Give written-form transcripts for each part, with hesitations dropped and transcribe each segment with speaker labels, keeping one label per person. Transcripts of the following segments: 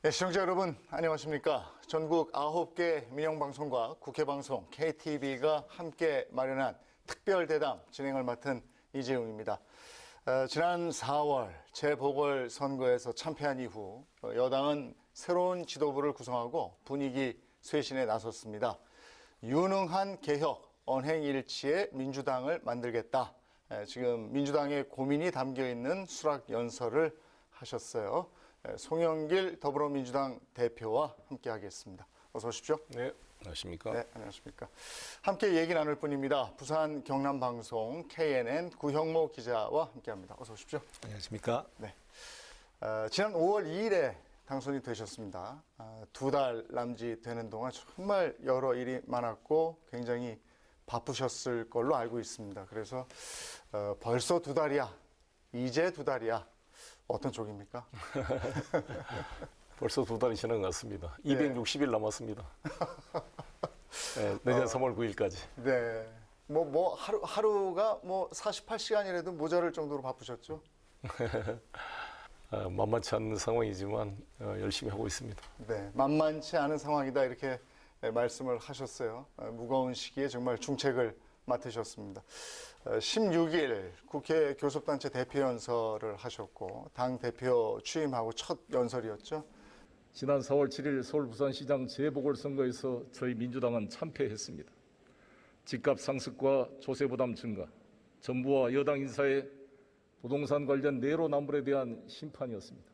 Speaker 1: 네, 시청자 여러분 안녕하십니까. 전국 9개 민영방송과 국회방송 KTV가 함께 마련한 특별대담 진행을 맡은 이재용입니다. 지난 4월 재보궐선거에서 참패한 이후 여당은 새로운 지도부를 구성하고 분위기 쇄신에 나섰습니다. 유능한 개혁, 언행일치의 민주당을 만들겠다. 지금 민주당의 고민이 담겨있는 수락연설을 하셨어요. 송영길 더불어민주당 대표와 함께 하겠습니다. 어서 오십시오.
Speaker 2: 네, 안녕하십니까.
Speaker 1: 네, 안녕하십니까. 함께 얘기 나눌 분입니다. 부산 경남방송 KNN 구형모 기자와 함께합니다. 어서 오십시오.
Speaker 2: 안녕하십니까.
Speaker 1: 네. 지난 5월 2일에 당선이 되셨습니다. 2달 남짓 되는 동안 정말 여러 일이 많았고 굉장히 바쁘셨을 걸로 알고 있습니다. 그래서 벌써 2달이야. 이제 2달이야. 어떤 쪽입니까?
Speaker 2: 벌써 2달이 지난 것 같습니다. 260일 남았습니다. 네, 내년 3월 9일까지.
Speaker 1: 네. 하루가 48시간이라도 모자랄 정도로 바쁘셨죠?
Speaker 2: 만만치 않은 상황이지만 열심히 하고 있습니다.
Speaker 1: 네. 만만치 않은 상황이다 이렇게 말씀을 하셨어요. 무거운 시기에 정말 중책을 맡으셨습니다. 16일 국회 교섭단체 대표연설을 하셨고 당대표 취임하고 첫 연설이었죠.
Speaker 3: 지난 4월 7일 서울 부산시장 재보궐선거에서 저희 민주당은 참패했습니다. 집값 상승과 조세 부담 증가, 정부와 여당 인사의 부동산 관련 내로남불에 대한 심판이었습니다.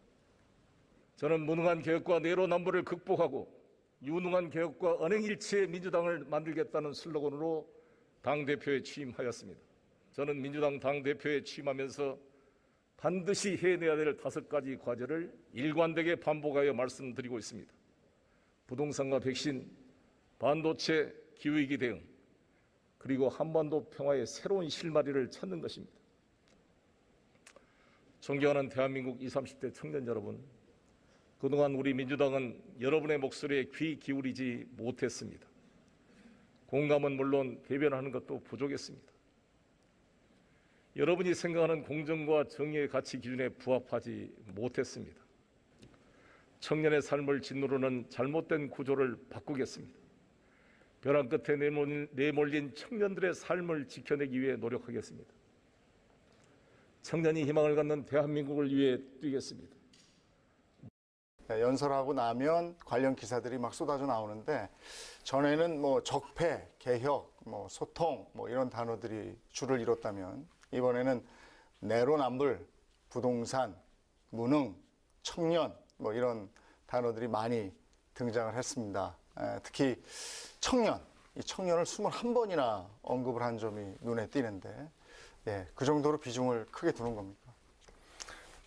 Speaker 3: 저는 무능한 개혁과 내로남불을 극복하고 유능한 개혁과 언행일치의 민주당을 만들겠다는 슬로건으로 당대표에 취임하였습니다. 저는 민주당 당대표에 취임하면서 반드시 해내야 될 5가지 과제를 일관되게 반복하여 말씀드리고 있습니다. 부동산과 백신, 반도체, 기후위기 대응, 그리고 한반도 평화의 새로운 실마리를 찾는 것입니다. 존경하는 대한민국 20, 30대 청년 여러분, 그동안 우리 민주당은 여러분의 목소리에 귀 기울이지 못했습니다. 공감은 물론 대변하는 것도 부족했습니다. 여러분이 생각하는 공정과 정의의 가치 기준에 부합하지 못했습니다. 청년의 삶을 짓누르는 잘못된 구조를 바꾸겠습니다. 벼랑 끝에 내몰린 청년들의 삶을 지켜내기 위해 노력하겠습니다. 청년이 희망을 갖는 대한민국을 위해 뛰겠습니다.
Speaker 1: 연설하고 나면 관련 기사들이 막 쏟아져 나오는데 전에는 적폐, 개혁, 소통 이런 단어들이 줄을 이뤘다면 이번에는 내로남불, 부동산, 무능, 청년 이런 단어들이 많이 등장을 했습니다. 특히 청년, 이 청년을 21번이나 언급을 한 점이 눈에 띄는데 그 정도로 비중을 크게 두는 겁니까?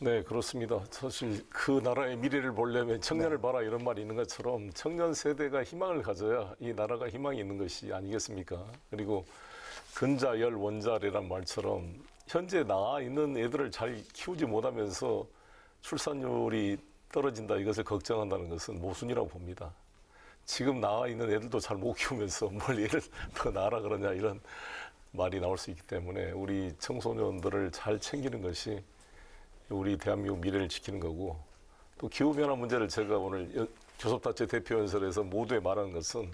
Speaker 2: 네, 그렇습니다. 사실 그 나라의 미래를 보려면 청년을 봐라 이런 말이 있는 것처럼 청년 세대가 희망을 가져야 이 나라가 희망이 있는 것이 아니겠습니까? 그리고 근자열 원자래란 말처럼 현재 나와 있는 애들을 잘 키우지 못하면서 출산율이 떨어진다 이것을 걱정한다는 것은 모순이라고 봅니다. 지금 나와 있는 애들도 잘 못 키우면서 뭘 얘를 더 낳아라 그러냐 이런 말이 나올 수 있기 때문에 우리 청소년들을 잘 챙기는 것이 우리 대한민국 미래를 지키는 거고, 또 기후변화 문제를 제가 오늘 교섭단체 대표연설에서 모두에 말하는 것은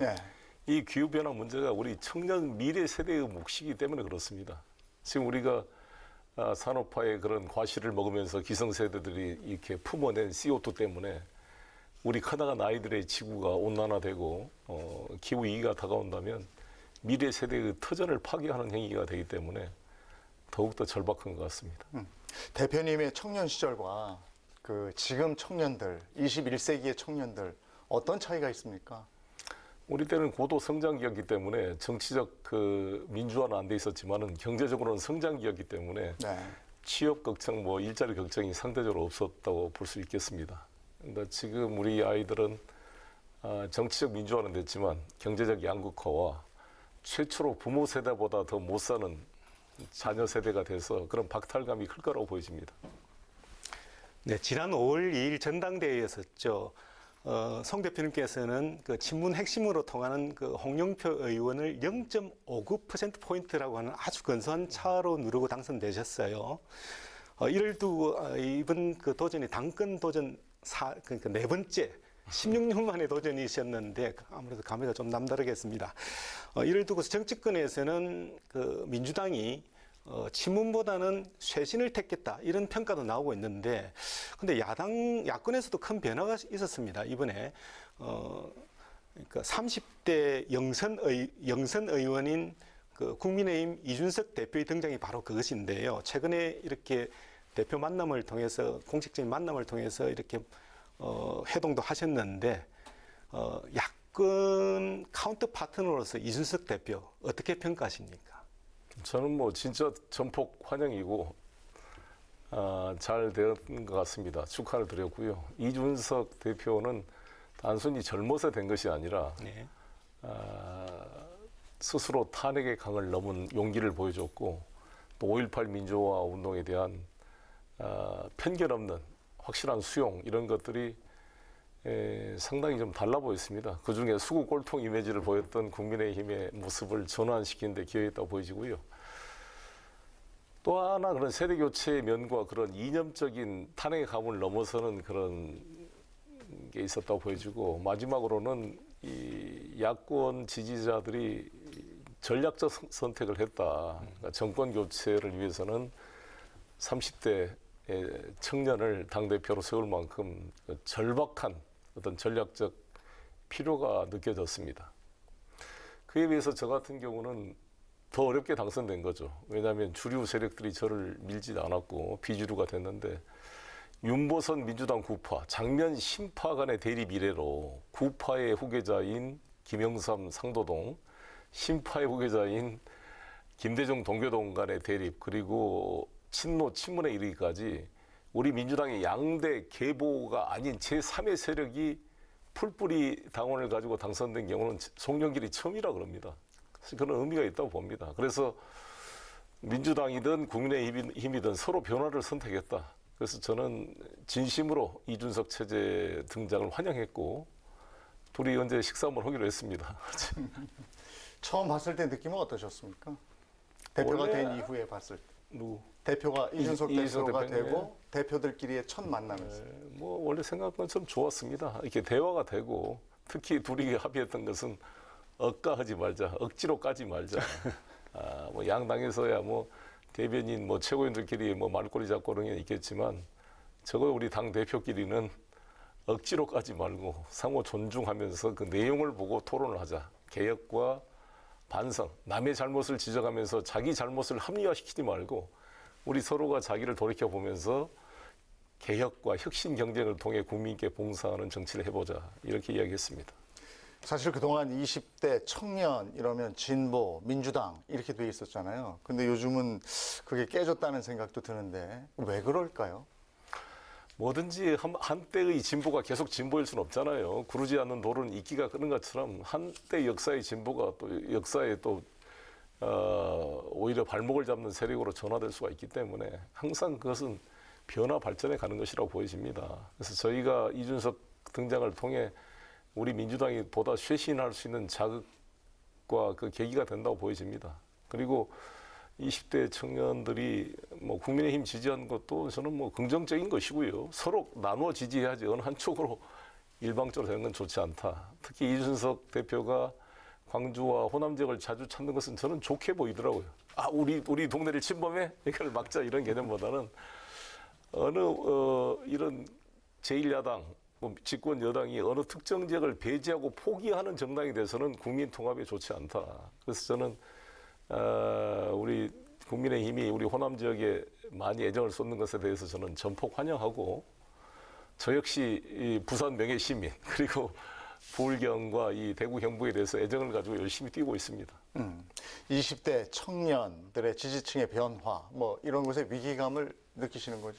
Speaker 2: 이 기후변화 문제가 우리 청년 미래 세대의 몫이기 때문에 그렇습니다. 지금 우리가 산업화의 그런 과실을 먹으면서 기성세대들이 이렇게 품어낸 CO2 때문에 우리 커나간 아이들의 지구가 온난화되고 기후위기가 다가온다면 미래 세대의 터전을 파괴하는 행위가 되기 때문에 더욱더 절박한 것 같습니다.
Speaker 1: 대표님의 청년 시절과 지금 청년들, 21세기의 청년들 어떤 차이가 있습니까?
Speaker 2: 우리 때는 고도 성장기였기 때문에 정치적 민주화는 안 돼 있었지만은 경제적으로는 성장기였기 때문에 취업 걱정, 일자리 걱정이 상대적으로 없었다고 볼 수 있겠습니다. 그런데 지금 우리 아이들은 정치적 민주화는 됐지만 경제적 양극화와 최초로 부모 세대보다 더 못 사는 자녀 세대가 돼서 그런 박탈감이 클 거라고 보여집니다.
Speaker 4: 네, 지난 5월 2일 전당대회였었죠. 송 대표님께서는 친문 핵심으로 통하는 홍영표 의원을 0.59%포인트라고 하는 아주 근소한 차로 누르고 당선되셨어요. 이를 두고 이번 도전이 당권 도전 그러니까 네 번째 16년 만에 도전이셨는데 아무래도 감회가 좀 남다르겠습니다. 이를 두고서 정치권에서는 그 민주당이 친문보다는 쇄신을 택했다 이런 평가도 나오고 있는데, 근데 야권에서도 큰 변화가 있었습니다. 이번에 그러니까 30대 영선 의원인 그 국민의힘 이준석 대표의 등장이 바로 그것인데요. 최근에 이렇게 대표 만남을 통해서, 공식적인 만남을 통해서 이렇게 회동도 하셨는데, 야권 카운터 파트너로서 이준석 대표 어떻게 평가하십니까?
Speaker 2: 저는 뭐 진짜 전폭 환영이고 잘 된 것 같습니다. 축하를 드렸고요. 이준석 대표는 단순히 젊어서 된 것이 아니라
Speaker 4: 네.
Speaker 2: 스스로 탄핵의 강을 넘은 용기를 보여줬고, 또 5.18 민주화 운동에 대한 편견 없는 확실한 수용, 이런 것들이 상당히 좀 달라 보였습니다. 그중에 수구 꼴통 이미지를 보였던 국민의힘의 모습을 전환시키는 데 기여했다고 보여지고요. 또 하나 그런 세대교체의 면과 그런 이념적인 탄핵의 감을 넘어서는 그런 게 있었다고 보여지고, 마지막으로는 이 야권 지지자들이 전략적 선택을 했다. 그러니까 정권 교체를 위해서는 30대 청년을 당대표로 세울 만큼 절박한 어떤 전략적 필요가 느껴졌습니다. 그에 비해서 저 같은 경우는 더 어렵게 당선된 거죠. 왜냐하면 주류 세력들이 저를 밀지 않았고 비주류가 됐는데, 윤보선 민주당 구파, 장면 신파 간의 대립 이래로 구파의 후계자인 김영삼 상도동, 신파의 후계자인 김대중 동교동 간의 대립, 그리고 친노 친문에 이르기까지 우리 민주당의 양대 계보가 아닌 제3의 세력이 풀뿌리 당원을 가지고 당선된 경우는 송영길이 처음이라 그럽니다. 그런 의미가 있다고 봅니다. 그래서 민주당이든 국민의힘이든 서로 변화를 선택했다. 그래서 저는 진심으로 이준석 체제 등장을 환영했고, 둘이 언제 식사 한번 하기로 했습니다.
Speaker 1: 처음 봤을 때 느낌은 어떠셨습니까? 대표가
Speaker 2: 원래-
Speaker 1: 된 이후에 봤을 때.
Speaker 2: 누구?
Speaker 1: 대표가 이준석
Speaker 2: 이준석
Speaker 1: 대표가
Speaker 2: 대표님.
Speaker 1: 되고 대표들끼리의 첫 만남이었어요.
Speaker 2: 뭐 원래 생각한 것처럼 좋았습니다. 이렇게 대화가 되고, 특히 둘이 합의했던 것은 억까하지 말자, 억지로 까지 말자. 뭐 양당에서야 뭐 대변인, 뭐 최고위원들끼리 뭐 말꼬리 잡고 그런 게 있겠지만, 저거 우리 당 대표끼리는 억지로 까지 말고 상호 존중하면서 그 내용을 보고 토론을 하자. 개혁과 반성, 남의 잘못을 지적하면서 자기 잘못을 합리화시키지 말고 우리 서로가 자기를 돌이켜 보면서 개혁과 혁신 경쟁을 통해 국민께 봉사하는 정치를 해보자, 이렇게 이야기했습니다.
Speaker 1: 사실 그동안 20대 청년 이러면 진보, 민주당 이렇게 돼 있었잖아요. 근데 요즘은 그게 깨졌다는 생각도 드는데 왜 그럴까요?
Speaker 2: 뭐든지 한때의 진보가 계속 진보일 수는 없잖아요. 구르지 않는 돌은 이끼가 끄는 것처럼 한때 역사의 진보가 또 역사에 또 오히려 발목을 잡는 세력으로 전환될 수가 있기 때문에 항상 그것은 변화 발전해 가는 것이라고 보여집니다. 그래서 저희가 이준석 등장을 통해 우리 민주당이 보다 쇄신할 수 있는 자극과 그 계기가 된다고 보여집니다. 그리고 20대 청년들이 뭐 국민의힘 지지한 것도 저는 뭐 긍정적인 것이고요. 서로 나누어 지지해야지 어느 한쪽으로 일방적으로 되는 건 좋지 않다. 특히 이준석 대표가 광주와 호남 지역을 자주 찾는 것은 저는 좋게 보이더라고요. 우리 동네를 침범해? 이걸 막자, 이런 개념보다는 어느 이런 제1야당 집권 여당이 어느 특정 지역을 배제하고 포기하는 정당이 돼서는 국민 통합에 좋지 않다. 그래서 저는 우리 국민의힘이 우리 호남 지역에 많이 애정을 쏟는 것에 대해서 저는 전폭 환영하고, 저 역시 이 부산 명예 시민 그리고 부울경과 이 대구 경북에 대해서 애정을 가지고 열심히 뛰고 있습니다.
Speaker 1: 20대 청년들의 지지층의 변화 뭐 이런 것에 위기감을 느끼시는 거죠?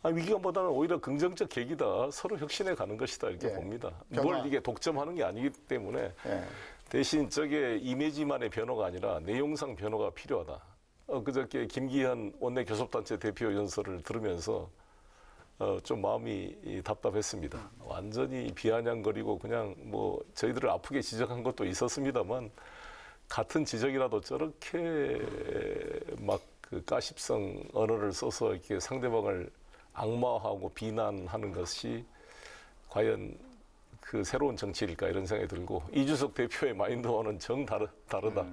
Speaker 2: 위기감보다는 오히려 긍정적 계기다. 서로 혁신해 가는 것이다, 이렇게
Speaker 1: 예.
Speaker 2: 봅니다.
Speaker 1: 변화.
Speaker 2: 뭘 이게 독점하는 게 아니기 때문에
Speaker 1: 예.
Speaker 2: 대신 저게 이미지만의 변화가 아니라 내용상 변화가 필요하다. 그저께 김기현 원내 교섭단체 대표 연설을 들으면서 좀 마음이 답답했습니다. 완전히 비아냥거리고 그냥 뭐 저희들을 아프게 지적한 것도 있었습니다만, 같은 지적이라도 저렇게 막 그 가십성 언어를 써서 이렇게 상대방을 악마하고 비난하는 것이 과연 그 새로운 정치일까 이런 생각이 들고 이준석 대표의 마인드와는 정 다르다.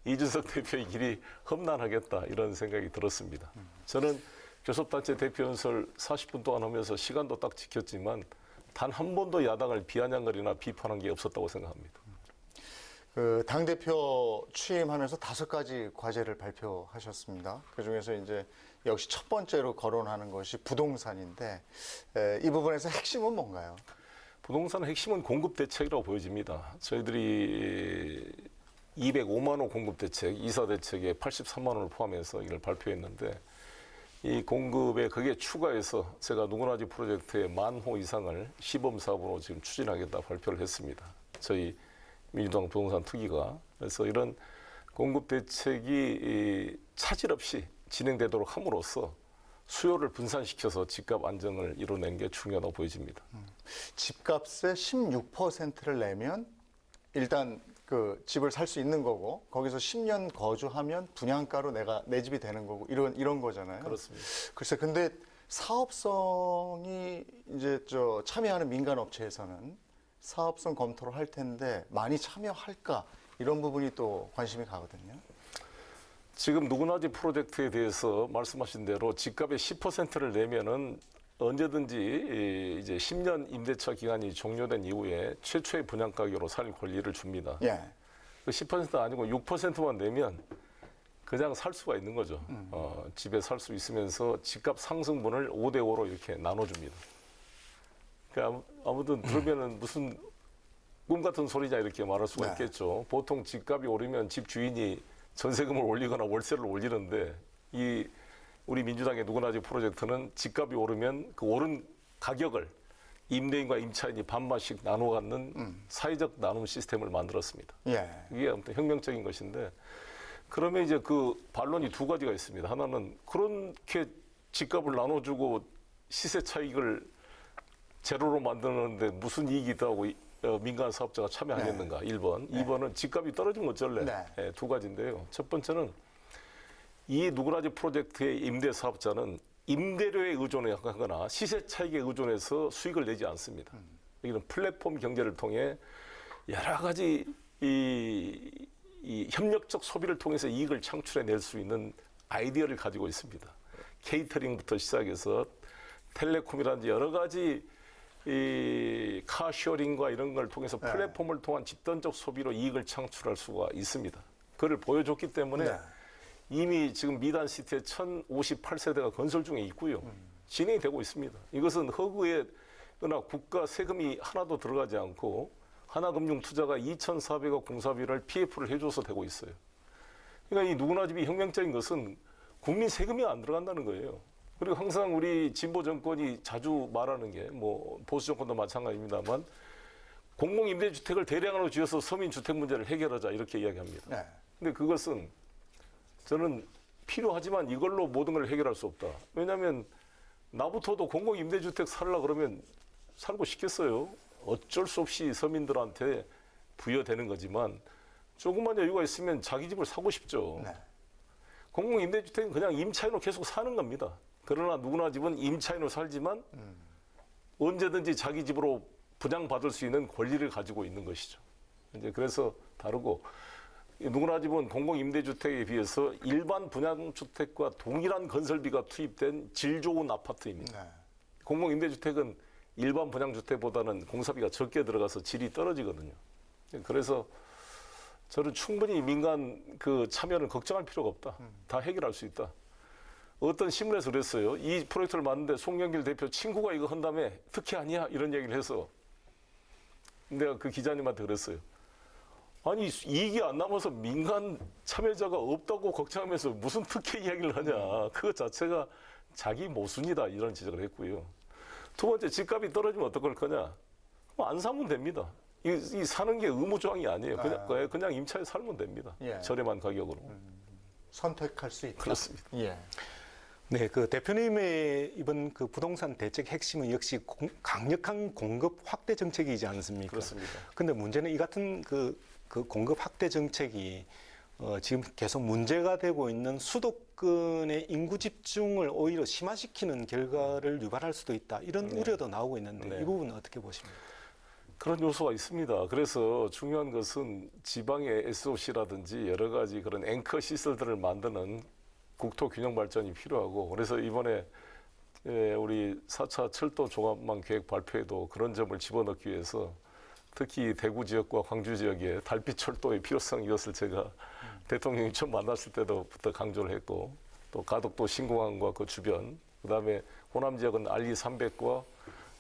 Speaker 2: 이준석 대표의 길이 험난하겠다 이런 생각이 들었습니다. 저는 교섭단체 대표 연설 40분 동안 하면서 시간도 딱 지켰지만 단 한 번도 야당을 비아냥거리나 비판한 게 없었다고 생각합니다.
Speaker 1: 그 당대표 취임하면서 5가지 과제를 발표하셨습니다. 그중에서 이제 역시 첫 번째로 거론하는 것이 부동산인데 이 부분에서 핵심은 뭔가요?
Speaker 2: 부동산의 핵심은 공급 대책이라고 보여집니다. 저희들이 205만 호 공급 대책, 이사 대책에 83만 원을 포함해서 이걸 발표했는데 이 공급에 그게 추가해서 제가 누구나지 프로젝트의 10,000호 이상을 시범 사업으로 지금 추진하겠다 발표를 했습니다. 저희 민주당 부동산 특위가. 그래서 이런 공급 대책이 차질 없이 진행되도록 함으로써 수요를 분산시켜서 집값 안정을 이뤄낸 게 중요하다고 보여집니다.
Speaker 1: 집값의 16%를 내면 일단 그 집을 살 수 있는 거고 거기서 10년 거주하면 분양가로 내 집이 되는 거고 이런 거잖아요.
Speaker 2: 그렇습니다.
Speaker 1: 글쎄 근데 사업성이 이제 참여하는 민간 업체에서는 사업성 검토를 할 텐데 많이 참여할까 이런 부분이 또 관심이 가거든요.
Speaker 2: 지금 누구나지 프로젝트에 대해서 말씀하신 대로 집값의 10%를 내면은 언제든지 이제 10년 임대차 기간이 종료된 이후에 최초의 분양 가격으로 살 권리를 줍니다.
Speaker 1: 예.
Speaker 2: 그 10% 아니고 6%만 내면 그냥 살 수가 있는 거죠. 집에 살 수 있으면서 집값 상승분을 5대5로 이렇게 나눠줍니다. 그러니까 아무튼 들으면은 무슨 꿈 같은 소리냐 이렇게 말할 수가
Speaker 1: 네.
Speaker 2: 있겠죠. 보통 집값이 오르면 집 주인이 전세금을 올리거나 월세를 올리는데 우리 민주당의 누구나지 프로젝트는 집값이 오르면 그 오른 가격을 임대인과 임차인이 반반씩 나눠 갖는 사회적 나눔 시스템을 만들었습니다.
Speaker 1: 예.
Speaker 2: 이게 아무튼 혁명적인 것인데 그러면 이제 그 반론이 2가지가 있습니다. 하나는 그렇게 집값을 나눠주고 시세 차익을 제로로 만드는데 무슨 이익이 있다고 민간 사업자가 참여하겠는가? 1번. 2번은 집값이 떨어지면 어쩔래?
Speaker 1: 네.
Speaker 2: 2가지인데요. 첫 번째는 이 누구나지 프로젝트의 임대 사업자는 임대료에 의존하거나 시세 차익에 의존해서 수익을 내지 않습니다. 이런 플랫폼 경제를 통해 여러 가지 이 협력적 소비를 통해서 이익을 창출해낼 수 있는 아이디어를 가지고 있습니다. 케이터링부터 시작해서 텔레콤이라든지 여러 가지 이 카쇼링과 이런 걸 통해서 플랫폼을 통한 집단적 소비로 이익을 창출할 수가 있습니다. 그걸 보여줬기 때문에
Speaker 1: 네.
Speaker 2: 이미 지금 미단시티에 1058세대가 건설 중에 있고요. 진행이 되고 있습니다. 이것은 허그에나 국가 세금이 하나도 들어가지 않고 하나금융투자가 2,400억 공사비를 PF를 해줘서 되고 있어요. 그러니까 이 누구나 집이 혁명적인 것은 국민 세금이 안 들어간다는 거예요. 그리고 항상 우리 진보 정권이 자주 말하는 게 뭐 보수 정권도 마찬가지입니다만 공공임대주택을 대량으로 지어서 서민주택 문제를 해결하자 이렇게 이야기합니다.
Speaker 1: 네.
Speaker 2: 근데 그것은 저는 필요하지만 이걸로 모든 걸 해결할 수 없다. 왜냐하면 나부터도 공공임대주택 살라 그러면 살고 싶겠어요. 어쩔 수 없이 서민들한테 부여되는 거지만 조금만 여유가 있으면 자기 집을 사고 싶죠.
Speaker 1: 네.
Speaker 2: 공공임대주택은 그냥 임차인으로 계속 사는 겁니다. 그러나 누구나 집은 임차인으로 살지만 언제든지 자기 집으로 분양받을 수 있는 권리를 가지고 있는 것이죠. 이제 그래서 다르고 누구나 집은 공공임대주택에 비해서 일반 분양주택과 동일한 건설비가 투입된 질 좋은 아파트입니다.
Speaker 1: 네.
Speaker 2: 공공임대주택은 일반 분양주택보다는 공사비가 적게 들어가서 질이 떨어지거든요. 그래서 저는 충분히 민간 그 참여는 걱정할 필요가 없다. 다 해결할 수 있다. 어떤 신문에서 그랬어요. 이 프로젝트를 만드는데 송영길 대표 친구가 이거 한 다음에 특혜 아니야? 이런 얘기를 해서 내가 그 기자님한테 그랬어요. 아니 이익이 안 남아서 민간 참여자가 없다고 걱정하면서 무슨 특혜 이야기를 하냐. 그것 자체가 자기 모순이다. 이런 지적을 했고요. 두 번째, 집값이 떨어지면 어떡할 거냐. 안 사면 됩니다. 이 사는 게 의무조항이 아니에요. 그냥 임차에 살면 됩니다.
Speaker 1: 예.
Speaker 2: 저렴한 가격으로.
Speaker 1: 선택할 수 있다.
Speaker 2: 그렇습니다.
Speaker 1: 예.
Speaker 4: 네, 그 대표님의 이번 그 부동산 대책 핵심은 역시 강력한 공급 확대 정책이지 않습니까?
Speaker 2: 그렇습니다.
Speaker 4: 근데 문제는 이 같은 그 공급 확대 정책이 지금 계속 문제가 되고 있는 수도권의 인구 집중을 오히려 심화시키는 결과를 유발할 수도 있다. 이런 우려도 나오고 있는데
Speaker 2: 네.
Speaker 4: 이 부분은 어떻게 보십니까?
Speaker 2: 그런 요소가 있습니다. 그래서 중요한 것은 지방의 SOC라든지 여러 가지 그런 앵커 시설들을 만드는 국토 균형 발전이 필요하고, 그래서 이번에 우리 4차 철도 종합망 계획 발표에도 그런 점을 집어넣기 위해서 특히 대구 지역과 광주 지역에 달빛 철도의 필요성, 이것을 제가 대통령이 처음 만났을 때부터 강조를 했고, 또 가덕도 신공항과 그 주변, 그다음에 호남 지역은 RE 300과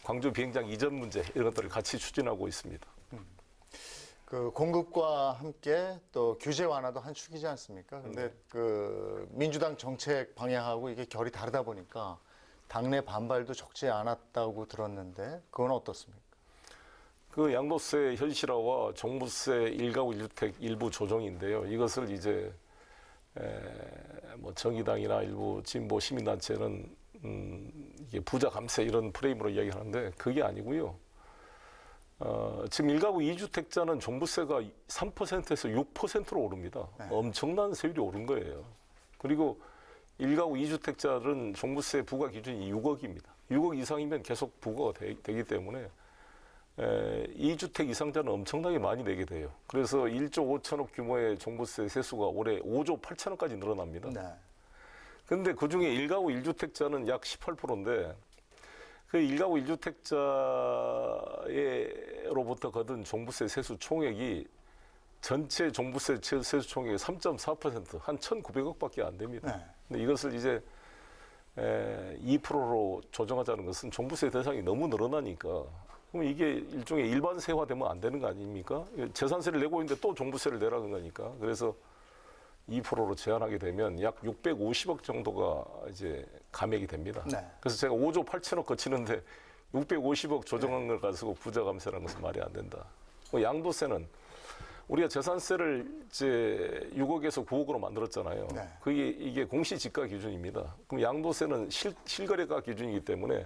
Speaker 2: 광주 비행장 이전 문제, 이런 것들을 같이 추진하고 있습니다.
Speaker 1: 그 공급과 함께 또 규제 완화도 한 축이지 않습니까? 근데 그 민주당 정책 방향하고 이게 결이 다르다 보니까 당내 반발도 적지 않았다고 들었는데 그건 어떻습니까?
Speaker 2: 그 양도세 현실화와 종부세 1가구 1주택 일부 조정인데요. 이것을 이제 뭐 정의당이나 일부 진보 시민단체는 이게 부자 감세 이런 프레임으로 이야기하는데 그게 아니고요. 지금 1가구 2주택자는 종부세가 3%에서 6%로 오릅니다.
Speaker 1: 네.
Speaker 2: 엄청난 세율이 오른 거예요. 그리고 1가구 2주택자는 종부세 부과 기준이 6억입니다. 6억 이상이면 계속 부과가 되기 때문에 2주택 이상자는 엄청나게 많이 내게 돼요. 그래서 1조 5천억 규모의 종부세 세수가 올해 5조 8천억까지 늘어납니다.
Speaker 1: 네.
Speaker 2: 근데 그 중에 1가구 1주택자는 약 18%인데 그 1가구 1주택자로부터 거둔 종부세 세수 총액이 전체 종부세 세수 총액의 3.4%, 한 1,900억밖에 안 됩니다.
Speaker 1: 네.
Speaker 2: 근데 이것을 이제 2%로 조정하자는 것은 종부세 대상이 너무 늘어나니까 그럼 이게 일종의 일반세화되면 안 되는 거 아닙니까? 재산세를 내고 있는데 또 종부세를 내라는 거니까. 그래서 2%로 제한하게 되면 약 650억 정도가 이제 감액이 됩니다.
Speaker 1: 네.
Speaker 2: 그래서 제가 5조 8천억 거치는데 650억 조정한 걸 가지고 부자 감세라는 것은 말이 안 된다. 양도세는 우리가 재산세를 이제 6억에서 9억으로 만들었잖아요.
Speaker 1: 네.
Speaker 2: 이게 공시지가 기준입니다. 그럼 양도세는 실거래가 기준이기 때문에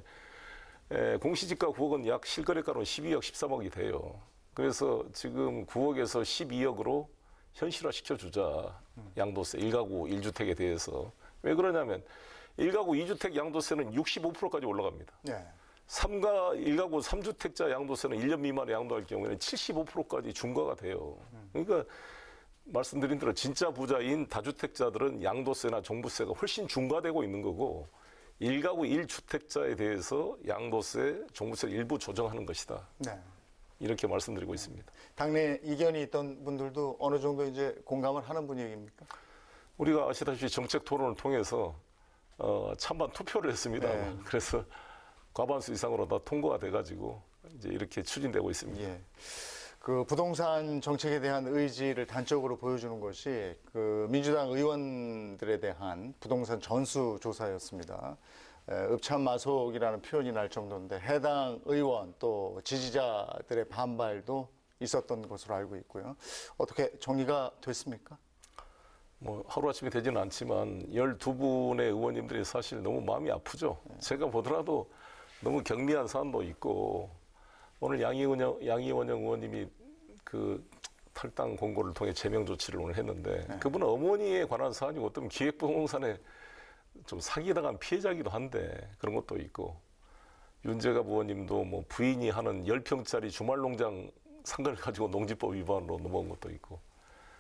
Speaker 2: 공시지가 9억은 약 실거래가로 12억, 13억이 돼요. 그래서 지금 9억에서 12억으로 현실화 시켜주자. 양도세 1가구 1주택에 대해서. 왜 그러냐면 1가구 2주택 양도세는 65%까지 올라갑니다.
Speaker 1: 네.
Speaker 2: 1가구 3주택자 양도세는 1년 미만에 양도할 경우에는 75%까지 중과가 돼요. 그러니까 말씀드린 대로 진짜 부자인 다주택자들은 양도세나 종부세가 훨씬 중과되고 있는 거고 1가구 1주택자에 대해서 양도세, 종부세 일부 조정하는 것이다.
Speaker 1: 네.
Speaker 2: 이렇게 말씀드리고 있습니다.
Speaker 1: 당내 이견이 있던 분들도 어느 정도 이제 공감을 하는 분위기입니까?
Speaker 2: 우리가 아시다시피 정책 토론을 통해서 찬반 투표를 했습니다.
Speaker 1: 네.
Speaker 2: 그래서 과반수 이상으로 다 통과가 돼가지고 이제 이렇게 추진되고 있습니다.
Speaker 1: 예. 그 부동산 정책에 대한 의지를 단적으로 보여주는 것이 그 민주당 의원들에 대한 부동산 전수 조사였습니다. 읍참마속이라는 표현이 날 정도인데 해당 의원 또 지지자들의 반발도 있었던 것으로 알고 있고요. 어떻게 정리가 됐습니까?
Speaker 2: 뭐 하루아침에 되지는 않지만 12분의 의원님들이 사실 너무 마음이 아프죠. 제가 보더라도 너무 경미한 사안도 있고 오늘 양이원영 의원님이 그 탈당 공고를 통해 제명 조치를 오늘 했는데 그분은 어머니에 관한 사안이고 어떤 기획부동산에 좀 사기당한 피해자이기도 한데 그런 것도 있고 윤재갑 의원님도 뭐 부인이 하는 10평짜리 주말농장 산 걸 가지고 농지법 위반으로 넘어온 것도 있고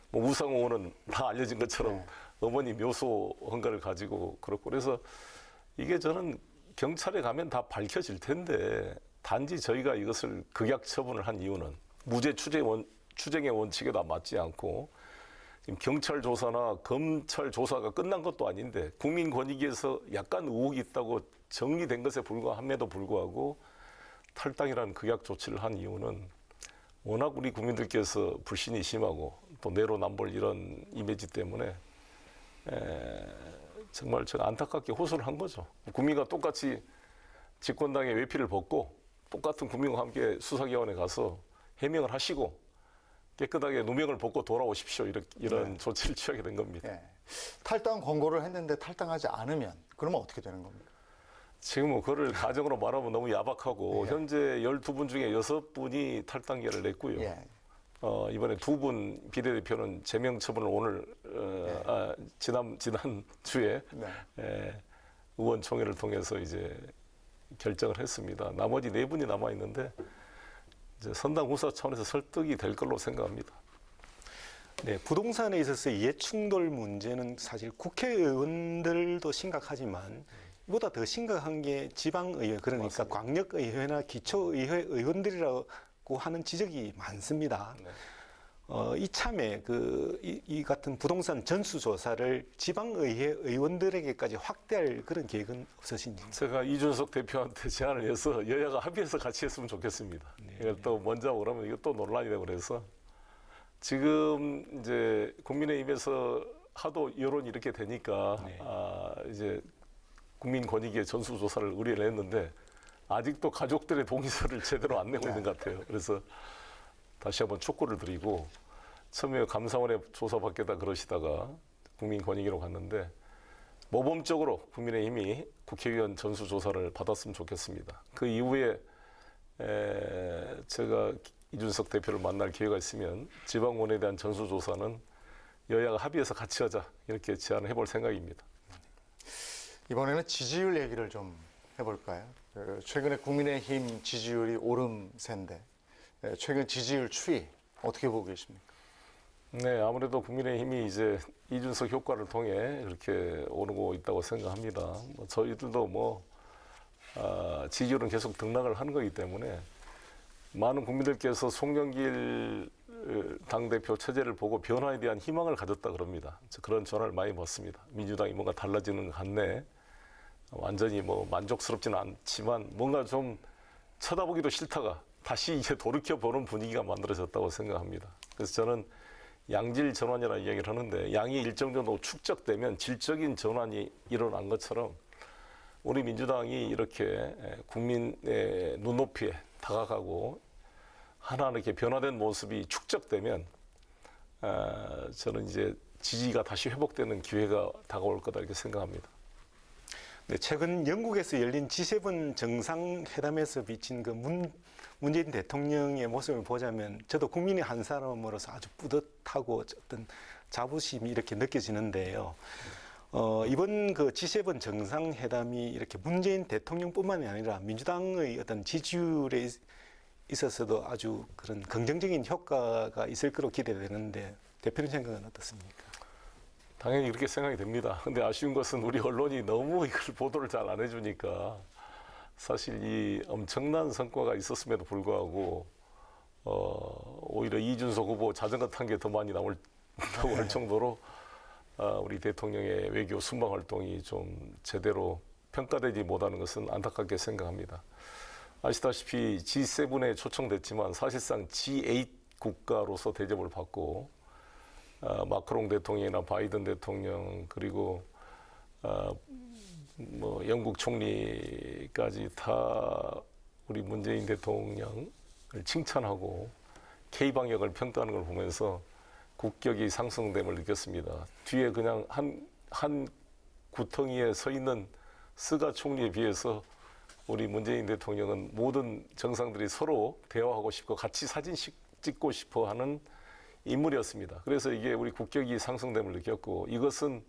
Speaker 2: 뭐 우상호 의원은 다 알려진 것처럼 어머니 묘소 헌가를 가지고 그렇고 그래서 이게 저는 경찰에 가면 다 밝혀질 텐데 단지 저희가 이것을 극약 처분을 한 이유는 무죄 추정의 원칙에도 맞지 않고 지금 경찰 조사나 검찰 조사가 끝난 것도 아닌데 국민권익위에서 약간 의혹이 있다고 정리된 것에 불과함에도 불구하고 탈당이라는 극약 조치를 한 이유는 워낙 우리 국민들께서 불신이 심하고 또 내로남불 이런 이미지 때문에 정말 제가 안타깝게 호소를 한 거죠. 국민과 똑같이 집권당의 외피를 벗고 똑같은 국민과 함께 수사기관에 가서 해명을 하시고 깨끗하게 누명을 벗고 돌아오십시오. 이런 조치를 취하게 된 겁니다.
Speaker 1: 예. 탈당 권고를 했는데 탈당하지 않으면 그러면 어떻게 되는 겁니까?
Speaker 2: 지금 뭐 그거를 가정으로 말하면 너무 야박하고 현재 12분 중에 6분이 탈당계를 냈고요.
Speaker 1: 예.
Speaker 2: 이번에 2분 비례대표는 제명 처분을 오늘 지난 주에
Speaker 1: 네.
Speaker 2: 의원총회를 통해서 이제 결정을 했습니다. 나머지 4분이 남아 있는데 이제 선당 후사 차원에서 설득이 될 걸로 생각합니다.
Speaker 4: 네, 부동산에 있어서 이해충돌 문제는 사실 국회의원들도 심각하지만 이보다 더 심각한 게 지방의회, 그러니까
Speaker 2: 맞습니다.
Speaker 4: 광역의회나 기초의회 의원들이라고 하는 지적이 많습니다.
Speaker 2: 네.
Speaker 4: 이참에 이 같은 부동산 전수조사를 지방의회 의원들에게까지 확대할 그런 계획은 없으신지?
Speaker 2: 제가 이준석 대표한테 제안을 해서 여야가 합의해서 같이 했으면 좋겠습니다. 이걸 또 먼저 하고 그러면 이거 또 논란이 되고 그래서 지금 이제 국민의힘에서 하도 여론이 이렇게 되니까
Speaker 4: 네.
Speaker 2: 이제 국민권익위의 전수조사를 의뢰를 했는데 아직도 가족들의 동의서를 제대로 안 내고 있는 것 같아요. 그래서 다시 한번 촉구를 드리고 처음에 감사원에 조사받겠다 그러시다가 국민권익위로 갔는데 모범적으로 국민의힘이 국회의원 전수조사를 받았으면 좋겠습니다. 그 이후에 제가 이준석 대표를 만날 기회가 있으면 지방원에 대한 전수조사는 여야가 합의해서 같이 하자 이렇게 제안을 해볼 생각입니다.
Speaker 1: 이번에는 지지율 얘기를 좀 해볼까요? 최근에 국민의힘 지지율이 오름세인데 최근 지지율 추이 어떻게 보고 계십니까?
Speaker 2: 네, 아무래도 국민의힘이 이제 이준석 효과를 통해 그렇게 오르고 있다고 생각합니다. 저희들도 지지율은 계속 등락을 하는 거기 때문에 많은 국민들께서 송영길 당대표 체제를 보고 변화에 대한 희망을 가졌다 그럽니다. 그런 전화를 많이 받습니다. 민주당이 뭔가 달라지는 것 같네. 완전히 만족스럽지는 않지만 뭔가 좀 쳐다보기도 싫다가 다시 이제 돌이켜보는 분위기가 만들어졌다고 생각합니다. 그래서 저는 양질 전환이라는 이야기를 하는데 양이 일정 정도 축적되면 질적인 전환이 일어난 것처럼 우리 민주당이 이렇게 국민의 눈높이에 다가가고 하나 이렇게 변화된 모습이 축적되면 저는 이제 지지가 다시 회복되는 기회가 다가올 거다 이렇게 생각합니다.
Speaker 4: 네, 최근 영국에서 열린 G7 정상회담에서 비친 문재인 대통령의 모습을 보자면 저도 국민의 한 사람으로서 아주 뿌듯하고 어떤 자부심이 이렇게 느껴지는데요. 이번 G7 정상회담이 이렇게 문재인 대통령뿐만이 아니라 민주당의 어떤 지지율에 있어서도 아주 그런 긍정적인 효과가 있을 거로 기대되는데 대표님 생각은 어떻습니까?
Speaker 2: 당연히 그렇게 생각이 됩니다. 근데 아쉬운 것은 우리 언론이 너무 이걸 보도를 잘 안 해주니까 사실 이 엄청난 성과가 있었음에도 불구하고 오히려 이준석 후보 자전거 탄 게 더 많이 나올 정도로 우리 대통령의 외교 순방 활동이 좀 제대로 평가되지 못하는 것은 안타깝게 생각합니다. 아시다시피 G7에 초청됐지만 사실상 G8 국가로서 대접을 받고 마크롱 대통령이나 바이든 대통령 그리고 영국 총리까지 다 우리 문재인 대통령을 칭찬하고 K-방역을 평가하는 걸 보면서 국격이 상승됨을 느꼈습니다. 뒤에 그냥 한 구덩이에 서 있는 스가 총리에 비해서 우리 문재인 대통령은 모든 정상들이 서로 대화하고 싶고 같이 사진 찍고 싶어 하는 인물이었습니다. 그래서 이게 우리 국격이 상승됨을 느꼈고 이것은